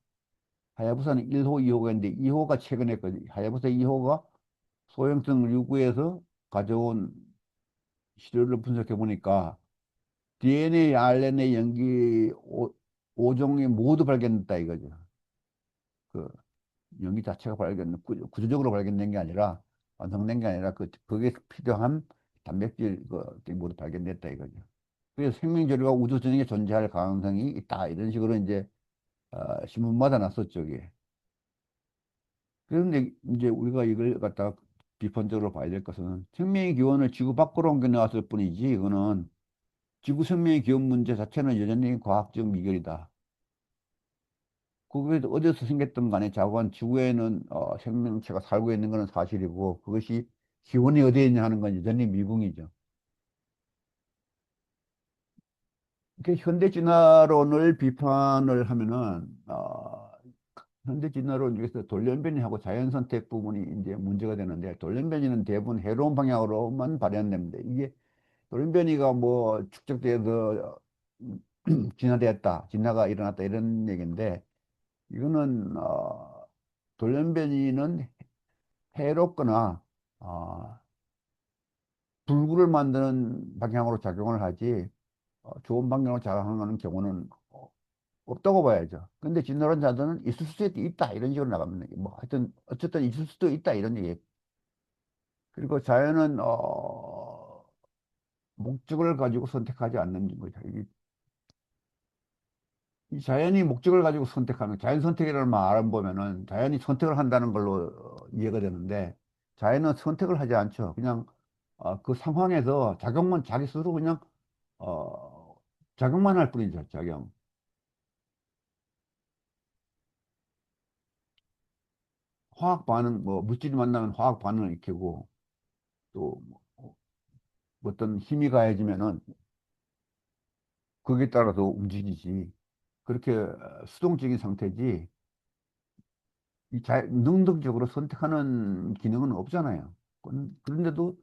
1호, 2호가 있는데 2호가 최근에 하야부사 2호가 소행성 류구에서 가져온 시료를 분석해 보니까 DNA, RNA 연기 5종이 모두 발견됐다 이거죠. 그 연기 자체가 구조적으로 발견된 게 아니라 완성된 게 아니라 거기에 필요한 단백질 모두 발견됐다 이거죠. 그래서 생명체가 우주 전역에 존재할 가능성이 있다 이런 식으로 이제 신문마다 났었죠 이게. 그런데 이제 우리가 이걸 갖다가 비판적으로 봐야 될 것은 생명의 기원을 지구 밖으로 옮겨 나왔을 뿐이지 이거는 지구 생명의 기원 문제 자체는 여전히 과학적 미결이다. 그게 어디서 생겼든 간에 자관 지구에는 생명체가 살고 있는 것은 사실이고 그것이 기원이 어디에 있냐 하는 건 여전히 미궁이죠. 그 현대 진화론을 비판을 하면은 현대 진화론 중에서 돌연변이하고 자연선택 부분이 이제 문제가 되는데 돌연변이는 대부분 해로운 방향으로만 발현됩니다. 이게 돌연변이가 뭐 축적돼서 진화되었다, 진화가 일어났다 이런 얘기인데 이거는 돌연변이는 해롭거나 어, 불구를 만드는 방향으로 작용을 하지 좋은 방향으로 작용하는 경우는 없다고 봐야죠. 근데 진화론자들은 있을 수도 있다 이런 식으로 나갑니다. 뭐 하여튼 어쨌든 있을 수도 있다 이런 얘기. 그리고 자연은 목적을 가지고 선택하지 않는 거죠. 이 자연이 목적을 가지고 선택하는 자연 선택이라는 말을 보면은 자연이 선택을 한다는 걸로 이해가 되는데 자연은 선택을 하지 않죠. 그냥 그 상황에서 작용만 자기 스스로 그냥 어, 작용만 할 뿐이죠. 작용. 화학 반응 뭐 물질이 만나면 화학 반응을 일으키고 또 뭐 어떤 힘이 가해지면은 거기에 따라서 움직이지. 그렇게 수동적인 상태지. 능동적으로 선택하는 기능은 없잖아요. 그런데도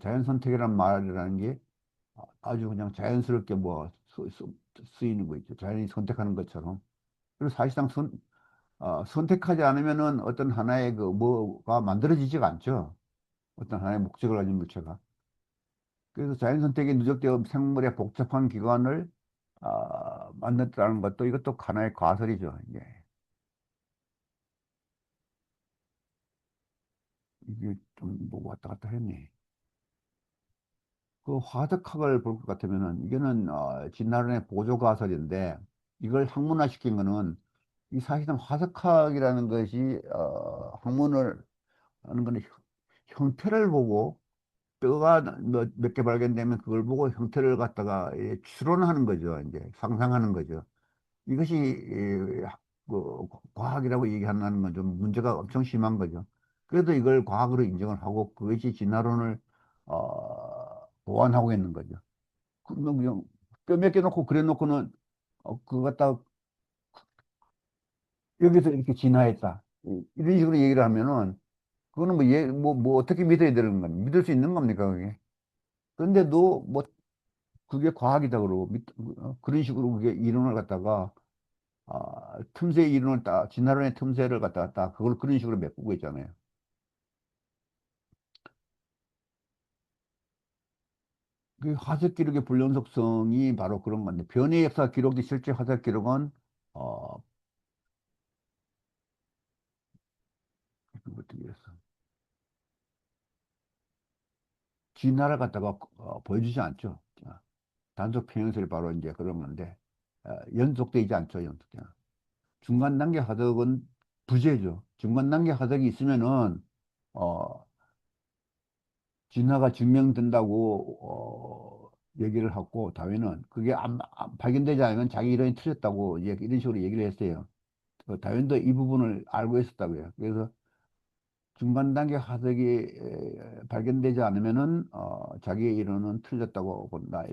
자연 선택이란 말이라는 게 아주 그냥 자연스럽게 뭐 쓰이는 거 있죠. 자연이 선택하는 것처럼. 그리고 사실상 선택하지 않으면은 어떤 하나의 그 뭐가 만들어지지가 않죠. 어떤 하나의 목적을 가진 물체가. 그래서 자연 선택이 누적되어 생물의 복잡한 기관을 만들었다는 것도 이것도 하나의 과설이죠. 이게 좀 뭐 왔다 갔다 했네. 그 화덕학을 볼 것 같으면은 이거는 진나른의 보조 가설인데 이걸 학문화시킨 거는 이 사실은 화덕학이라는 것이 학문을 하는 거는 형태를 보고 뼈가 몇 개 발견되면 그걸 보고 형태를 갖다가 추론하는 거죠. 이제 상상하는 거죠. 이것이 그 과학이라고 얘기하는 건 좀 문제가 엄청 심한 거죠. 그래도 이걸 과학으로 인정을 하고 그것이 진화론을 보완하고 있는 거죠. 그냥 뼈 몇 개 놓고 그래 놓고는 그거 갖다 여기서 이렇게 진화했다. 이런 식으로 얘기를 하면은 그거는 뭐 어떻게 믿어야 되는 겁니까? 믿을 수 있는 겁니까, 그게? 그런데도 뭐 그게 과학이다 그러고 그런 식으로 그게 이론을 갖다가 틈새 이론을 진화론의 틈새를 갖다가 그걸 그런 식으로 메꾸고 있잖아요. 그 화석 기록의 불연속성이 바로 그런 건데 변의 역사 기록이 실제 화석 기록은 어 어떻게 했어? 진화를 갖다가 보여주지 않죠. 단속 평행설이 바로 이제 그런 건데 연속되지 않죠. 연속돼. 중간 단계 화석은 부재죠. 중간 단계 화석이 있으면은 어 진화가 증명된다고 얘기를 하고 다윈은 그게 발견되지 않으면 자기 이론이 틀렸다고 이런 식으로 얘기를 했어요. 다윈도 이 부분을 알고 있었다고요. 그래서 중간 단계 화석이 발견되지 않으면은 자기의 이론은 틀렸다고 본다.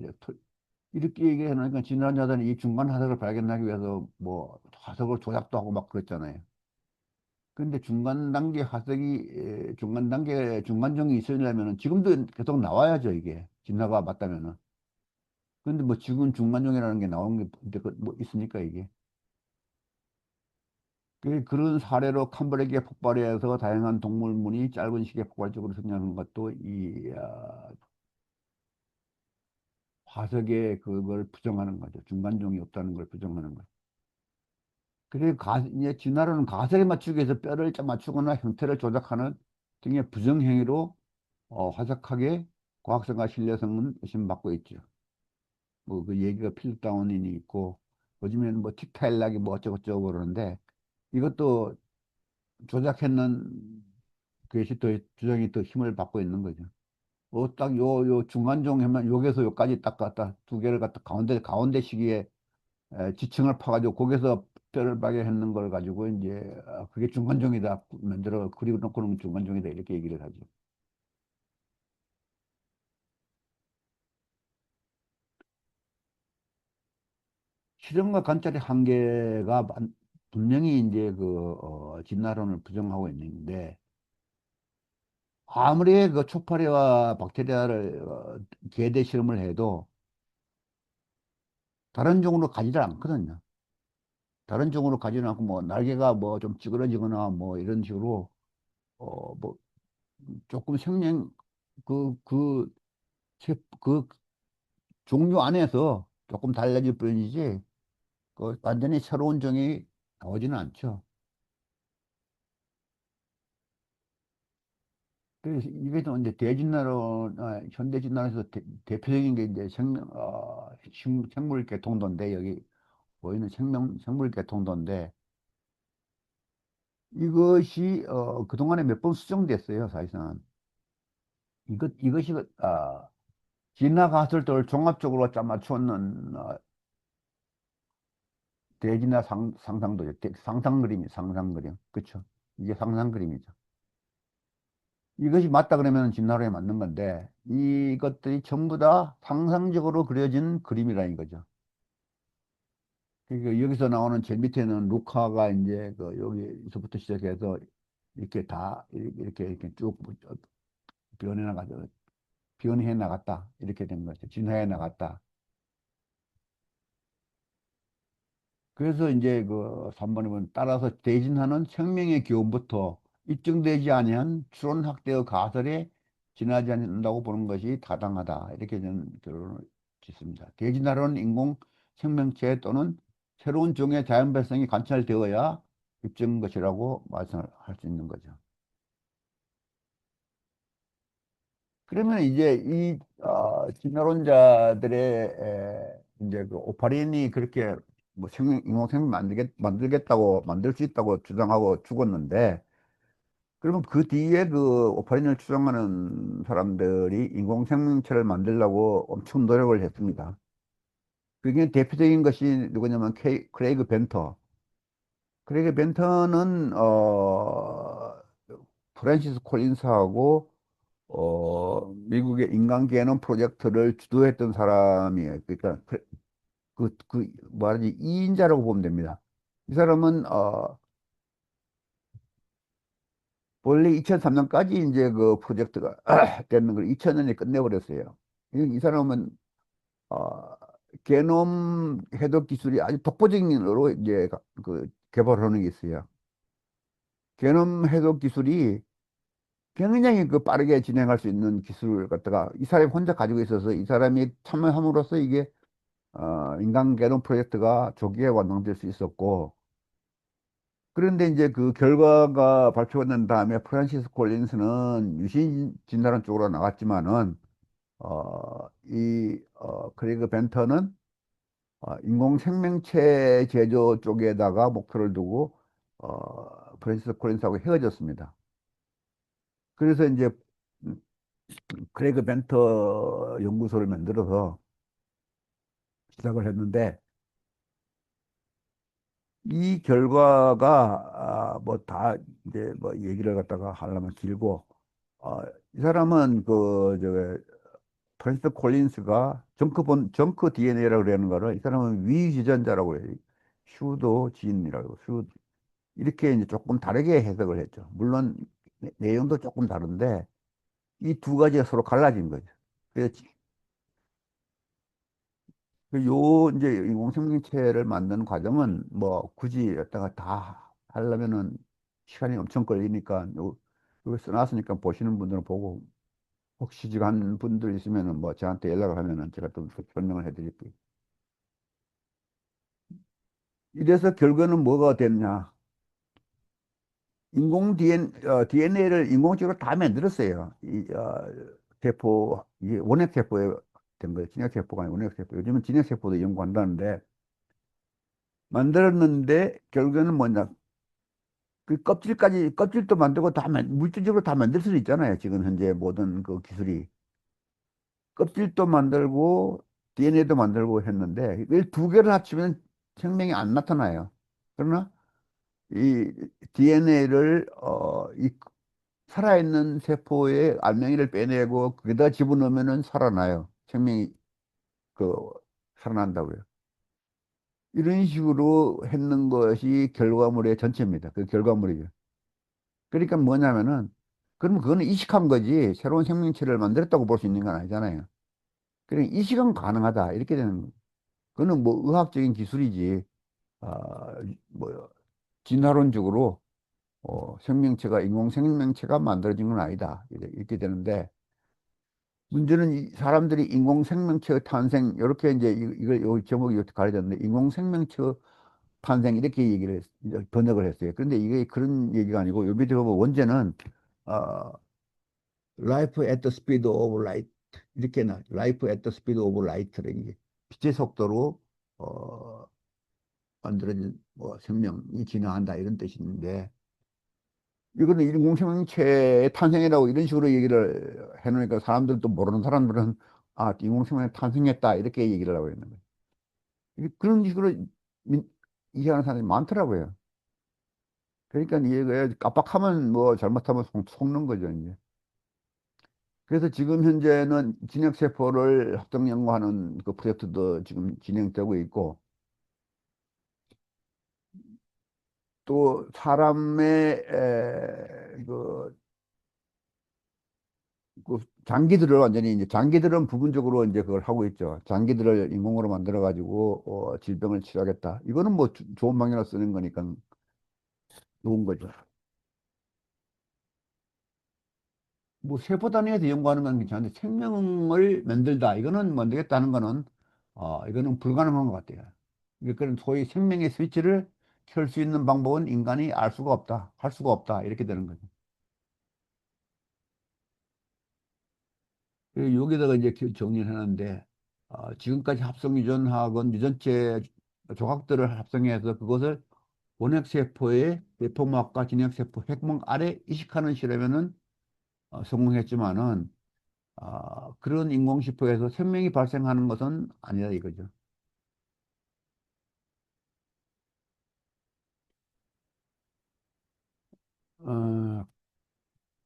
이렇게 얘기해 놓으니까 진화자들은 이 중간 화석을 발견하기 위해서 뭐 화석을 조작도 하고 막 그랬잖아요. 근데 중간 단계 화석이 중간 단계 중간정이 있으려면은 지금도 계속 나와야죠 이게 진화가 맞다면은. 근데 뭐 지금 중간정이라는 게 나온 게 뭐 있습니까 이게? 그런 사례로 캄브레기아 폭발에서 다양한 동물문이 짧은 시기에 폭발적으로 성장한 것도 이 화석의 그걸 부정하는 거죠. 중간종이 없다는 걸 부정하는 거죠. 그래서 이제 진화론은 가설에 맞추기 위해서 뼈를 맞추거나 형태를 조작하는 등의 부정행위로 화석학의 과학성과 신뢰성은 의심받고 있죠. 뭐 그 얘기가 필다운인이 있고 요즘에는 뭐 틱타일락이 뭐 어쩌고저쩌고 그러는데 이것도 조작했는 그것이 또 주장이 또 힘을 받고 있는 거죠. 딱 요 중간종 하면 여기서 여기까지 딱 갖다 두 개를 갖다 가운데 시기에 지층을 파가지고 거기서 뼈를 박여했는 걸 가지고 이제 그게 중간종이다 만들어 그리고 놓고는 중간종이다 이렇게 얘기를 하죠. 실험과 관찰의 한계가 분명히 이제 진화론을 부정하고 있는데 아무리 그 초파리와 박테리아를 개대 실험을 해도 다른 종으로 가지를 않거든요. 다른 종으로 가지는 않고 뭐 날개가 뭐 좀 찌그러지거나 뭐 이런 식으로 뭐 조금 생명 그 그 그 종류 안에서 조금 달라질 뿐이지 그 완전히 새로운 종이 나오지는 않죠. 그래서 이게 또 이제 대진나로 현대진나로에서 대표적인 게 이제 생물 개통도인데 여기 보이는 생물 개통도인데 이것이 그동안에 몇 번 수정됐어요 사실상. 이것이 진화 가설들을 종합적으로 짜 맞추는 대진화 상상도죠. 상상 그림이 상상 그림. 그렇죠. 이게 상상 그림이죠. 이것이 맞다 그러면 진화론에 맞는 건데 이것들이 전부 다 상상적으로 그려진 그림이라는 거죠. 그러니까 여기서 나오는 제일 밑에는 루카가 이제 그 여기서부터 시작해서 이렇게 다 이렇게 쭉 변해 나가죠. 변해 나갔다. 이렇게 된 거죠. 진화해 나갔다. 그래서 이제 그 3번에 보면 따라서 대진하는 생명의 기원부터 입증되지 아니한 추론 학대의 가설에 지나지 않는다고 보는 것이 타당하다. 이렇게 저는 결론을 짓습니다. 대진하려는 인공 생명체 또는 새로운 종의 자연 발생이 관찰되어야 입증 것이라고 말씀을 할 수 있는 거죠. 그러면 이제 진화론자들의 이제 그 오파린이 그렇게 뭐 인공생명 만들겠다고 만들 수 있다고 주장하고 죽었는데 그러면 그 뒤에 그 오파린을 추종하는 사람들이 인공생명체를 만들려고 엄청 노력을 했습니다. 그게 대표적인 것이 누구냐면 크레이그 벤터. 크레이그 벤터는 프랜시스 콜린스하고 미국의 인간 개념 프로젝트를 주도했던 사람이에요. 그러니까 뭐라지 이인자라고 보면 됩니다. 이 사람은 원래 2003년까지 이제 그 프로젝트가 되는 걸 2000년에 끝내버렸어요. 이 사람은 어, 게놈 해독 기술이 아주 독보적인 으로 이제 그 개발하는 게 있어요. 게놈 해독 기술이 굉장히 그 빠르게 진행할 수 있는 기술을 갖다가 이 사람이 혼자 가지고 있어서 이 사람이 참여함으로써 이게 인간 개론 프로젝트가 조기에 완성될 수 있었고, 그런데 이제 그 결과가 발표가 난 다음에 프란시스 콜린스는 유신 진단론 쪽으로 나갔지만은, 크레이그 벤터는 인공 생명체 제조 쪽에다가 목표를 두고, 프란시스 콜린스하고 헤어졌습니다. 그래서 이제 음, 크레이그 벤터 연구소를 만들어서 시작을 했는데, 이 결과가 뭐 다 이제 뭐 얘기를 갖다가 하려면 길고 이 사람은 프랜시스 콜린스가 정크 DNA라고 그러는 거를 이 사람은 위유전자라고 해요. 슈도 지인이라고 이렇게 이제 조금 다르게 해석을 했죠. 물론 내용도 조금 다른데 이 두 가지가 서로 갈라진 거죠. 그래서 이제 인공생명체를 만드는 과정은 뭐 굳이 여기다가 다 하려면은 시간이 엄청 걸리니까 여기 써놨으니까 보시는 분들은 보고 혹시 지금 한 분들 있으면은 뭐 저한테 연락을 하면은 제가 또 설명을 해드릴게요. 이래서 결과는 뭐가 됐냐? DNA를 인공적으로 다 만들었어요. 이게 원핵세포에 된 거예요. 진핵세포가 아니고 원핵세포. 요즘은 진핵세포도 연구한다는데 만들었는데 결국에는 뭐냐? 그 껍질도 만들고 물질적으로 다 만들 수 있잖아요. 지금 현재 모든 그 기술이. 껍질도 만들고 DNA도 만들고 했는데 이 두 개를 합치면 생명이 안 나타나요. 그러나 이 DNA를 이 살아있는 세포의 알맹이를 빼내고 거기다 집어넣으면은 살아나요. 생명이 그 살아난다고요. 이런 식으로 했는 것이 결과물의 전체입니다. 그 결과물이죠. 그러니까 뭐냐면은 그러면 그거는 이식한 거지 새로운 생명체를 만들었다고 볼 수 있는 건 아니잖아요. 그러니까 이식은 가능하다 이렇게 되는 거예요. 그거는 뭐 의학적인 기술이지 뭐 진화론적으로 생명체가 인공 생명체가 만들어진 건 아니다 이렇게 되는데 문제는 이 사람들이 인공 생명체의 탄생 이렇게 이제 이걸 요 제목이 이렇게 가려졌는데 인공 생명체 탄생 이렇게 얘기를 이제 번역을 했어요. 그런데 이게 그런 얘기가 아니고 요 밑에 보면 원제는 어, life at the speed of light 이렇게 나 life at the speed of light를 이게 빛의 속도로 어, 만들어진 뭐 생명이 진화한다 이런 뜻인데 이거는 인공생명체의 탄생이라고 이런 식으로 얘기를 해놓으니까 사람들도 모르는 사람들은 아 인공생명이 탄생했다 이렇게 얘기를 하고 있는 거예요. 그런 식으로 이해하는 사람이 많더라고요. 그러니까 이게 깜빡하면 뭐 잘못하면 속는 거죠 이제. 그래서 지금 현재는 진핵세포를 합성 연구하는 그 프로젝트도 지금 진행되고 있고 또 사람의 그 장기들을 완전히 이제 장기들은 부분적으로 이제 그걸 하고 있죠. 장기들을 인공으로 만들어 가지고 질병을 치료하겠다. 이거는 뭐 좋은 방향으로 쓰는 거니까 좋은 거죠. 뭐 세포 단위에서 연구하는 건 괜찮은데 생명을 만들다 이거는 만들겠다는 거는 이거는 불가능한 것 같아요. 그런 소위 생명의 스위치를 켤 수 있는 방법은 인간이 알 수가 없다, 할 수가 없다 이렇게 되는 거죠. 그리고 여기다가 이제 정리를 하는데 지금까지 합성 유전학은 유전체 조각들을 합성해서 그것을 원핵세포의 세포막과 진핵세포 핵막 아래 이식하는 실험에는 성공했지만은 그런 인공세포에서 생명이 발생하는 것은 아니다 이거죠. 어,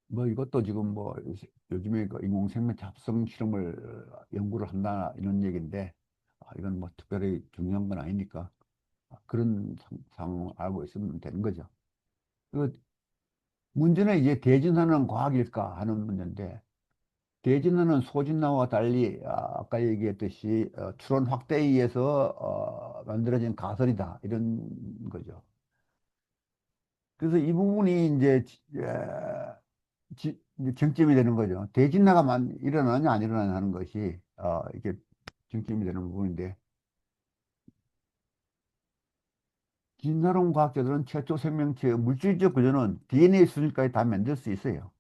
뭐 이것도 지금 뭐 요즘에 그 인공생명체 합성 실험을 연구를 한다 이런 얘기인데 이건 뭐 특별히 중요한 건 아니니까 그런 상황을 알고 있으면 되는 거죠. 그 문제는 이제 대진화는 과학일까 하는 문제인데 대진화는 소진화와 달리 아까 얘기했듯이 추론 확대에 의해서 만들어진 가설이다 이런 거죠. 그래서 이 부분이 이제 이제 쟁점이 되는 거죠. 대진화가 일어나냐 안 일어나냐 하는 것이 이게 쟁점이 되는 부분인데 진화론 과학자들은 최초 생명체의 물질적 구조는 DNA 수준까지 다 만들 수 있어요.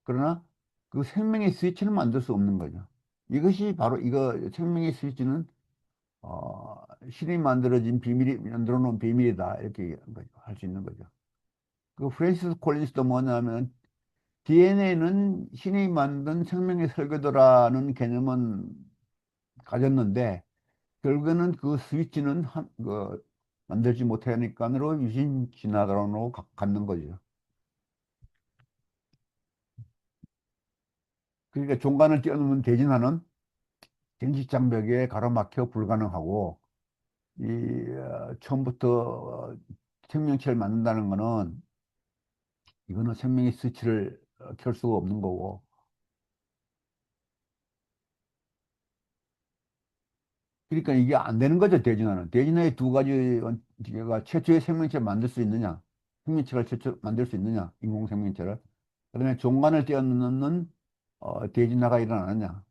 그러나 그 생명의 스위치는 만들 수 없는 거죠. 이것이 바로 이거 생명의 스위치는 신이 만들어진 비밀이 만들어 놓은 비밀이다 이렇게 할 수 있는 거죠. 그 프랜시스 콜린스도 뭐냐면 DNA는 신이 만든 생명의 설계도라는 개념은 가졌는데 결국에는 그 스위치는 만들지 못하니까로 유신 진화론으로 갖는 거죠. 그러니까 종간을 뛰어넘은 대진화는 정식장벽에 가로막혀 불가능하고 처음부터 생명체를 만든다는 거는 이거는 생명의 스위치를 켤 수가 없는 거고 그러니까 이게 안 되는 거죠 대진화는 대진화의 두 가지 원칙가 최초의 생명체를 만들 수 있느냐 생명체를 최초 만들 수 있느냐 인공생명체를 그다음에 종간을 뛰어넘는 대진화가 일어나느냐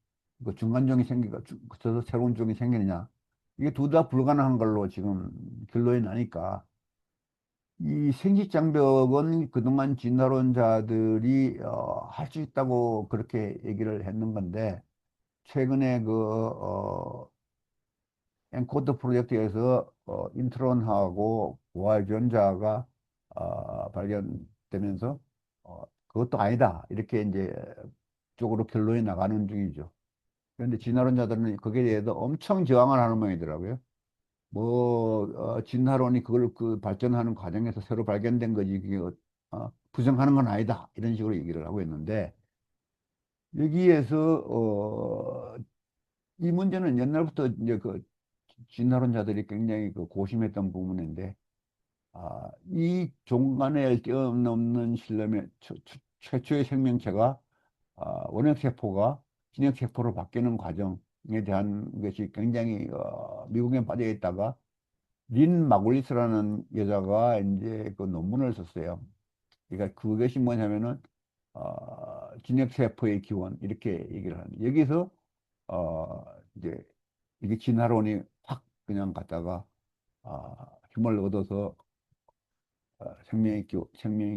그 중간종이 생기가 그래서 새로운 종이 생기느냐 이게 둘 다 불가능한 걸로 지금 결론이 나니까 이 생식장벽은 그동안 진화론자들이 할 수 있다고 그렇게 얘기를 했는 건데 최근에 엔코더 프로젝트에서 인트론하고 고화유전자가 발견되면서 그것도 아니다 이렇게 이제 쪽으로 결론이 나가는 중이죠. 그런데 진화론자들은 거기에 대해서 엄청 저항을 하는 모양이더라고요. 뭐, 진화론이 그걸 그 발전하는 과정에서 새로 발견된 거지, 그게, 부정하는 건 아니다. 이런 식으로 얘기를 하고 있는데, 여기에서, 이 문제는 옛날부터 이제 그 진화론자들이 굉장히 그 고심했던 부분인데, 이 종간을 뛰어넘는 신람의 최초의 생명체가 원형세포가 진형세포로 바뀌는 과정에 대한 것이 굉장히 미국에 빠져 있다가 린 마골리스라는 여자가 이제 그 논문을 썼어요. 그러니까 그것이 뭐냐면은 진형세포의 기원 이렇게 얘기를 하는. 여기서 이제 이게 진화론이 확 그냥 갔다가 힘을 얻어서 생명의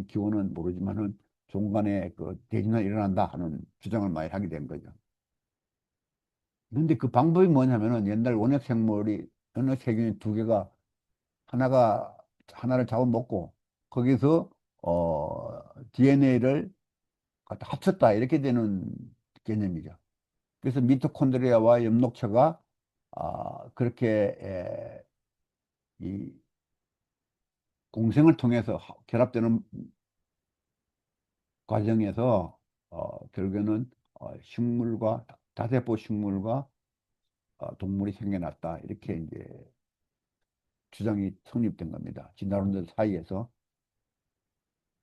기원은 모르지만은 종간에 그 대진환이 일어난다 하는 주장을 많이 하게 된 거죠. 근데 그 방법이 뭐냐면은 옛날 원핵 생물이 원핵 세균이 두 개가 하나를 잡아먹고 거기서 DNA를 갖다 합쳤다 이렇게 되는 개념이죠. 그래서 미토콘드리아와 엽록체가 그렇게 이 공생을 통해서 결합되는 과정에서 결국에는 식물과 다세포 식물과 동물이 생겨났다 이렇게 이제 주장이 성립된 겁니다. 진화론자 사이에서.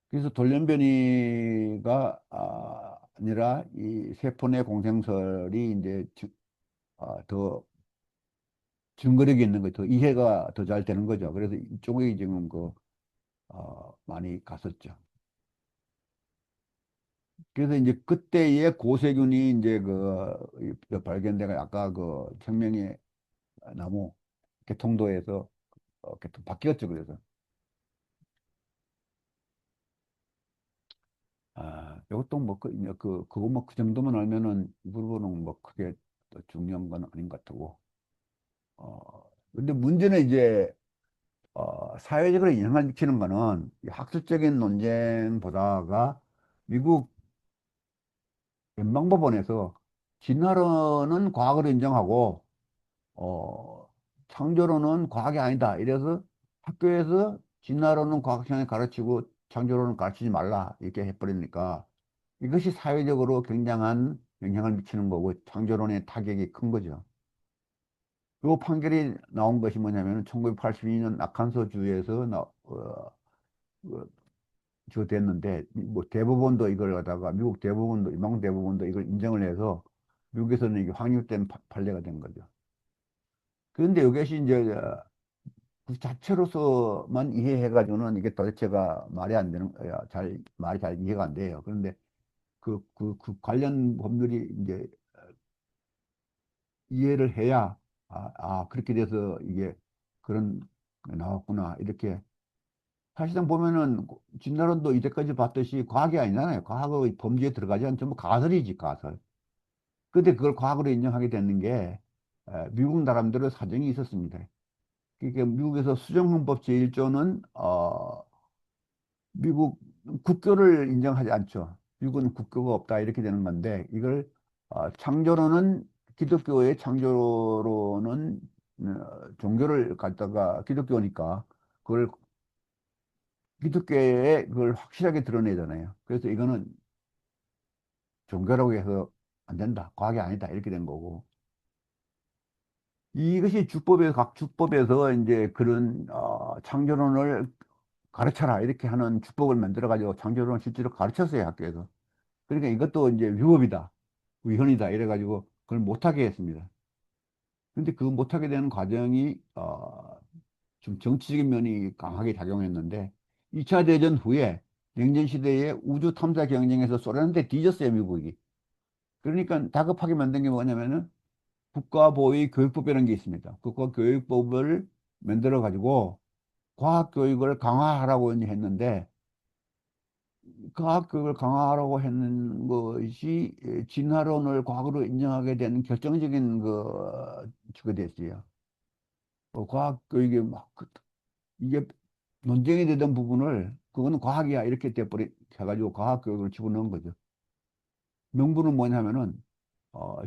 그래서 돌연변이가 아니라 이 세포 내 공생설이 이제 더 증거력이 있는 거죠. 더 이해가 더 잘 되는 거죠. 그래서 이쪽에 지금 많이 갔었죠. 그래서 이제 그때의 고세균이 이제 발견돼가 아까 그 생명의 나무 개통도에서 개통 바뀌었죠. 그래서 이것도 뭐 그거 뭐 그 정도만 알면은 이 부분은 뭐 크게 또 중요한 건 아닌 것 같고. 근데 문제는 이제 사회적으로 영향을 미치는 거는 이 학술적인 논쟁보다가 미국 연방법원에서 진화론은 과학으로 인정하고 창조론은 과학이 아니다. 이래서 학교에서 진화론은 과학 시간에 가르치고 창조론은 가르치지 말라. 이렇게 해버리니까 이것이 사회적으로 굉장한 영향을 미치는 거고 창조론의 타격이 큰 거죠. 그 판결이 나온 것이 뭐냐면 1982년 아칸소 주에서 됐는데 뭐 대법원도 이걸 갖다가 미국 대법원도 일방 대법원도 이걸 인정을 해서 미국에서는 이게 확립된 판례가 된 거죠. 그런데 이것이 이제 그 자체로서만 이해해가지고는 이게 도대체가 말이 안 되는, 말이 잘 이해가 안 돼요. 그런데 그 관련 법률이 이제 이해를 해야, 그렇게 돼서 이게 그런 게 나왔구나. 이렇게. 사실상 보면은 진나론도 이때까지 봤듯이 과학이 아니잖아요. 과학의 범주에 들어가지 않죠. 뭐 가설이지, 가설. 근데 그걸 과학으로 인정하게 되는 게 미국 나름대로 사정이 있었습니다. 그러니까 미국에서 수정헌법 제1조는 미국 국교를 인정하지 않죠. 미국은 국교가 없다 이렇게 되는 건데 이걸 창조론은 기독교의 창조론은 종교를 갖다가 기독교니까 그걸 기독교에 그걸 확실하게 드러내잖아요. 그래서 이거는 종교라고 해서 안 된다. 과학이 아니다. 이렇게 된 거고. 이것이 각 주법에서 이제 그런 창조론을 가르쳐라 이렇게 하는 주법을 만들어 가지고 창조론을 실제로 가르쳤어요 학교에서. 그러니까 이것도 이제 위법이다 위헌이다 이래 가지고 그걸 못하게 했습니다. 근데 그 못하게 되는 과정이 좀 정치적인 면이 강하게 작용했는데 2차 대전 후에 냉전 시대에 우주 탐사 경쟁에서 소련한테 뒤졌어요 미국이. 그러니까 다급하게 만든 게 뭐냐면은 국가보위 교육법이라는 게 있습니다. 국가교육법을 만들어 가지고 과학교육을 강화하라고 이제 했는데 과학교육을 강화하라고 했는 것이 진화론을 과학으로 인정하게 되는 결정적인 주가 됐어요. 과학교육이 이게 논쟁이 되던 부분을 그거는 과학이야 이렇게 해가지고 과학교육을 집어넣은 거죠. 명분은 뭐냐면은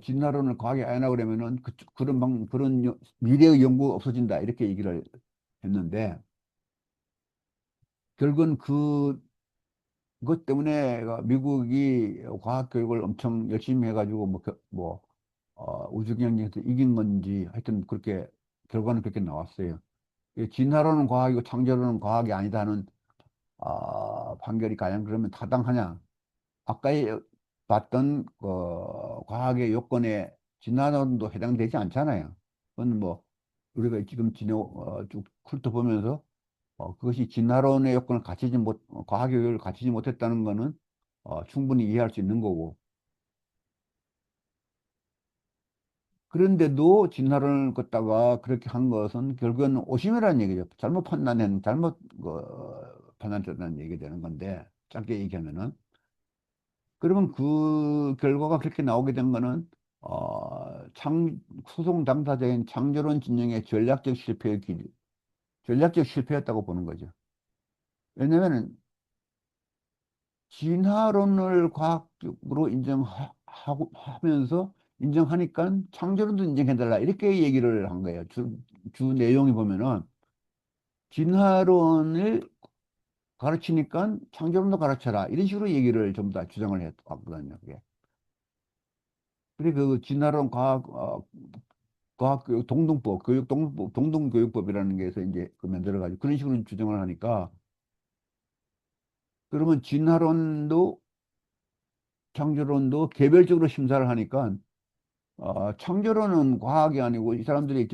진화론을 과학이 아니라 그러면은 그런 미래의 연구가 없어진다. 이렇게 얘기를 했는데, 결국은 그것 때문에 미국이 과학 교육을 엄청 열심히 해가지고 우주 경쟁에서 이긴 건지 하여튼 그렇게 결과는 그렇게 나왔어요. 이 진화론은 과학이고 창조론은 과학이 아니다는 판결이 과연 그러면 타당하냐? 아까 봤던 과학의 요건에 진화론도 해당되지 않잖아요. 그건 뭐 우리가 지금 쭉 훑어보면서 그것이 진화론의 요건을 과학의 요건을 갖추지 못했다는 거는 충분히 이해할 수 있는 거고. 그런데도 진화론을 걷다가 그렇게 한 것은 결국은 오심이라는 얘기죠. 잘못 판단됐다는 얘기 되는 건데, 짧게 얘기하면은. 그러면 그 결과가 그렇게 나오게 된 거는, 소송 당사자인 창조론 진영의 전략적 실패였다고 보는 거죠. 왜냐면은 진화론을 과학적으로 하면서 인정하니까 창조론도 인정해달라. 이렇게 얘기를 한 거예요. 주 내용이 보면은 진화론을 가르치니까 창조론도 가르쳐라. 이런 식으로 얘기를 전부 다 주장을 했거든요. 그게. 그리고 그 진화론 과학교육 동등법, 동등교육법이라는 게서 이제 그 만들어가지고 그런 식으로 주장을 하니까 그러면 진화론도 창조론도 개별적으로 심사를 하니까 창조론은 과학이 아니고 이 사람들이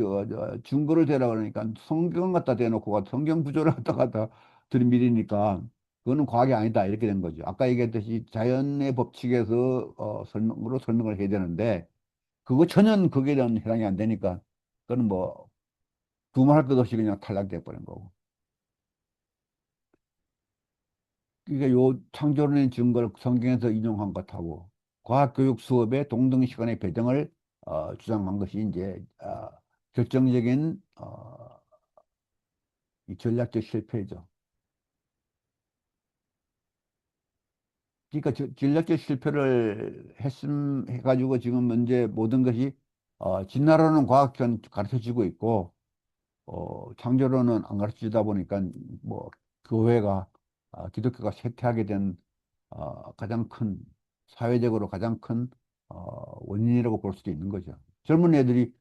증거를 대라 그러니까 성경 갖다 대놓고 성경 구조를 갖다 들이밀으니까 그거는 과학이 아니다 이렇게 된 거죠. 아까 얘기했듯이 자연의 법칙에서 설명을 해야 되는데 그거 전혀 거기에 대한 해당이 안 되니까 그거는 뭐 두말할 것 없이 그냥 탈락돼 버린 거고. 그러니까 요 창조론의 증거를 성경에서 인용한 것하고 과학교육 수업의 동등 시간의 배정을 주장한 것이 이제 결정적인 이 전략적 실패죠. 그러니까 전략적 실패를 해가지고 지금 현재 모든 것이 진화론은 과학편 가르쳐지고 있고 창조론은 안 가르쳐지다 보니까 뭐 교회가 기독교가 쇠퇴하게 된 가장 큰 사회적으로 가장 큰 원인이라고 볼 수도 있는 거죠. 젊은 애들이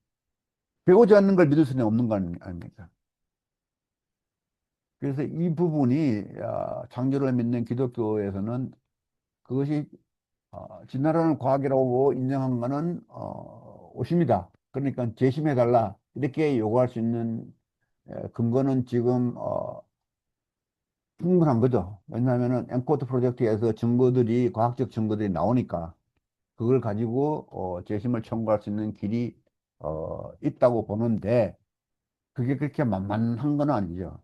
배우지 않는 걸 믿을 수는 없는 거 아닙니까? 그래서 이 부분이 창조를 믿는 기독교에서는 그것이 진화론을 과학이라고 인정한 거는 오심이다. 그러니까 재심해달라. 이렇게 요구할 수 있는 근거는 지금 충분한 거죠. 왜냐하면은 앵코트 프로젝트에서 과학적 증거들이 나오니까 그걸 가지고 재심을 청구할 수 있는 길이 있다고 보는데 그게 그렇게 만만한 건 아니죠.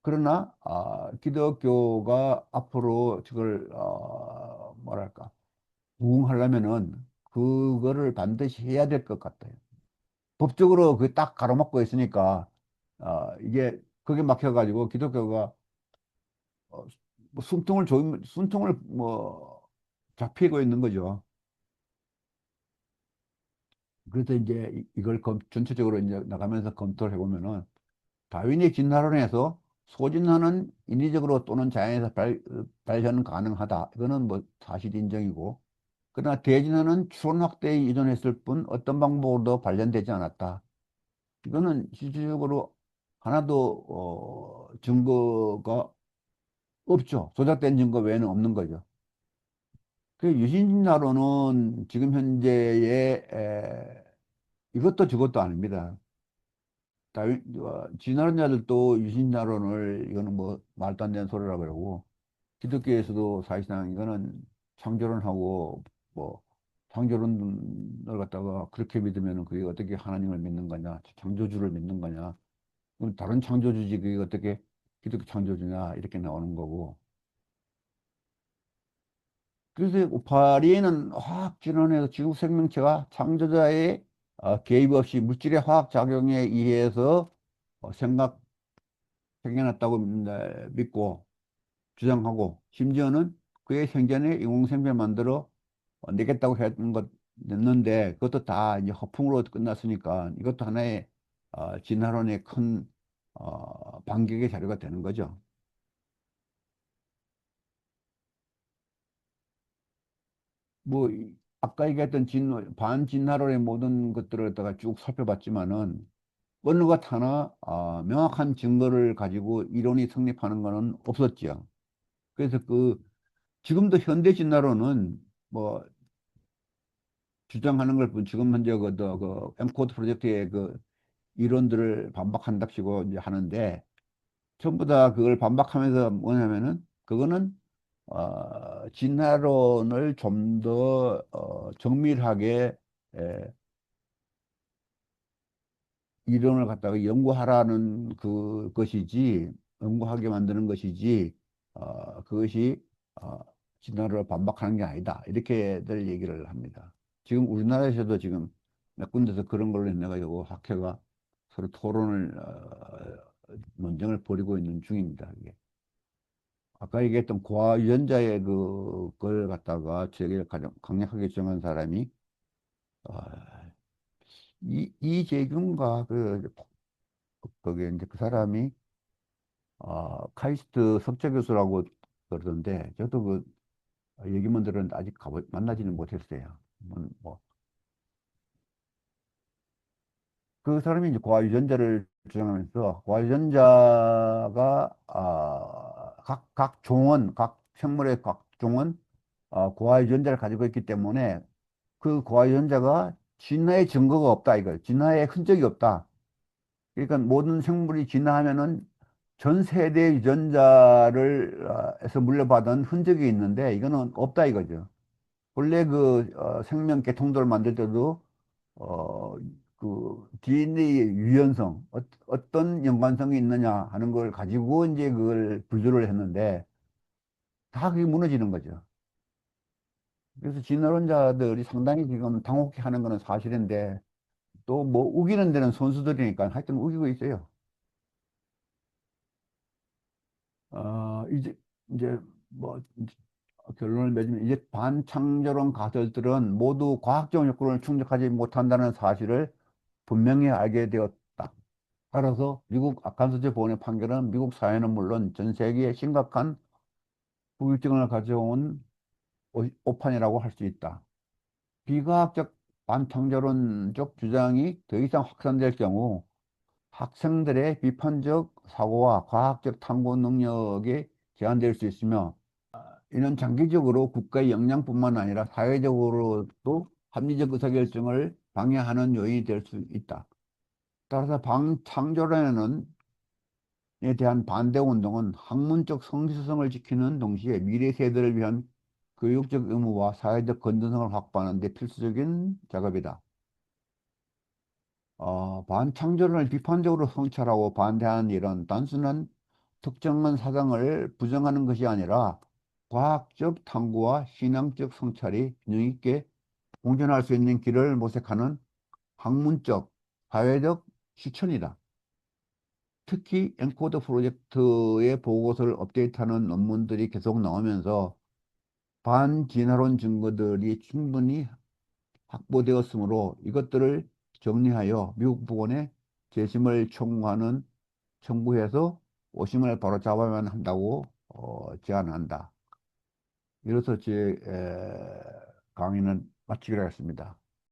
그러나 기독교가 앞으로 그걸 뭐랄까 부흥하려면은 그거를 반드시 해야 될 것 같아요. 법적으로 그 딱 가로막고 있으니까 이게 그게 막혀가지고 기독교가 어, 숨통을 뭐 잡히고 있는 거죠. 그래서 이제 이걸 전체적으로 이제 나가면서 검토를 해보면은 다윈의 진화론에서 소진화는 인위적으로 또는 자연에서 발현 가능하다. 이거는 뭐 사실 인정이고, 그러나 대진화는 추론 확대에 의존했을 뿐 어떤 방법으로도 발견되지 않았다. 이거는 실질적으로 하나도 증거가 없죠. 조작된 증거 외에는 없는 거죠. 그 유신진화론은 지금 현재의 이것도 저것도 아닙니다. 진화론자들도 유신자론을 이거는 뭐 말도 안 되는 소리라고 그러고 기독교에서도 사실상 이거는 창조론하고 뭐 창조론을 갖다가 그렇게 믿으면 그게 어떻게 하나님을 믿는 거냐 창조주를 믿는 거냐 그럼 다른 창조주지 그게 어떻게 기독교 창조주냐 이렇게 나오는 거고 그래서 파리에는 화학 진원에서 지구 생명체가 창조자의 개입 없이 물질의 화학 작용에 의해서 생각 생겨났다고 믿고 주장하고 심지어는 그의 생전에 인공생명 만들어 내겠다고 했던 것 냈는데 그것도 다 이제 허풍으로 끝났으니까 이것도 하나의 진화론의 큰 반격의 자료가 되는 거죠. 뭐 아까 얘기했던 반진화론의 모든 것들을 갖다가 쭉 살펴봤지만은 어느 것 하나 명확한 증거를 가지고 이론이 성립하는 것은 없었지요. 그래서 지금도 현대 진화론은 뭐 주장하는 걸 지금 현재 그 엠코드 프로젝트의 그 이론들을 반박한답시고 이제 하는데 전부 다 그걸 반박하면서 뭐냐면은 그거는 진화론을 좀 더 정밀하게 이론을 갖다가 연구하라는 것이지, 연구하게 만드는 것이지, 그것이 어, 진화를 반박하는 게 아니다. 이렇게들 얘기를 합니다. 지금 우리나라에서도 지금 몇 군데서 그런 걸로 인해가지고 학회가 서로 토론을, 논쟁을 벌이고 있는 중입니다. 이게. 아까 얘기했던 고아유전자의 그걸 갖다가 제게 가장 강력하게 정한 사람이, 어, 이재균가 거기에 이제 그 사람이 카이스트 석좌 교수라고 그러던데 저도 얘기만 들었는데 아직 만나지는 못했어요. 그 사람이 이제 고화유전자를 주장하면서 고화유전자가 각 종은 각 생물의 각 종은 고화유전자를 가지고 있기 때문에 그 고화유전자가 진화의 증거가 없다 이거 진화의 흔적이 없다. 그러니까 모든 생물이 진화하면은 전 세대 유전자를 에서 물려받은 흔적이 있는데 이거는 없다 이거죠. 원래 생명 계통들을 만들 때도 어, 그 DNA 의 유연성 어떤 연관성이 있느냐 하는 걸 가지고 이제 그걸 분류를 했는데 다 그게 무너지는 거죠. 그래서 진화론자들이 상당히 지금 당혹해하는 거는 사실인데 또 뭐 우기는 데는 선수들이니까 하여튼 우기고 있어요. 이제 뭐 결론을 맺으면 이제 반창조론 가설들은 모두 과학적 요건을 충족하지 못한다는 사실을 분명히 알게 되었다. 따라서 미국 아칸소주 보원의 판결은 미국 사회는 물론 전 세계에 심각한 후유증을 가져온 오판이라고 할 수 있다. 비과학적 반창조론적 주장이 더 이상 확산될 경우 학생들의 비판적 사고와 과학적 탐구 능력에 제한될 수 있으며 이는 장기적으로 국가의 역량뿐만 아니라 사회적으로도 합리적 의사결정을 방해하는 요인이 될 수 있다. 따라서 방창조론에 대한 반대 운동은 학문적 성실성을 지키는 동시에 미래 세대를 위한 교육적 의무와 사회적 건전성을 확보하는 데 필수적인 작업이다. 반창조론을 비판적으로 성찰하고 반대하는 일은 단순한 특정한 사상을 부정하는 것이 아니라 과학적 탐구와 신앙적 성찰이 균형 있게 공존할 수 있는 길을 모색하는 학문적, 사회적 실천이다. 특히 엔코더 프로젝트의 보고서를 업데이트하는 논문들이 계속 나오면서 반진화론 증거들이 충분히 확보되었으므로 이것들을 정리하여 미국 법원에 재심을 청구해서 오심을 바로 잡아야만 한다고 제안한다. 이로써 제 강의는 마치기로 하겠습니다.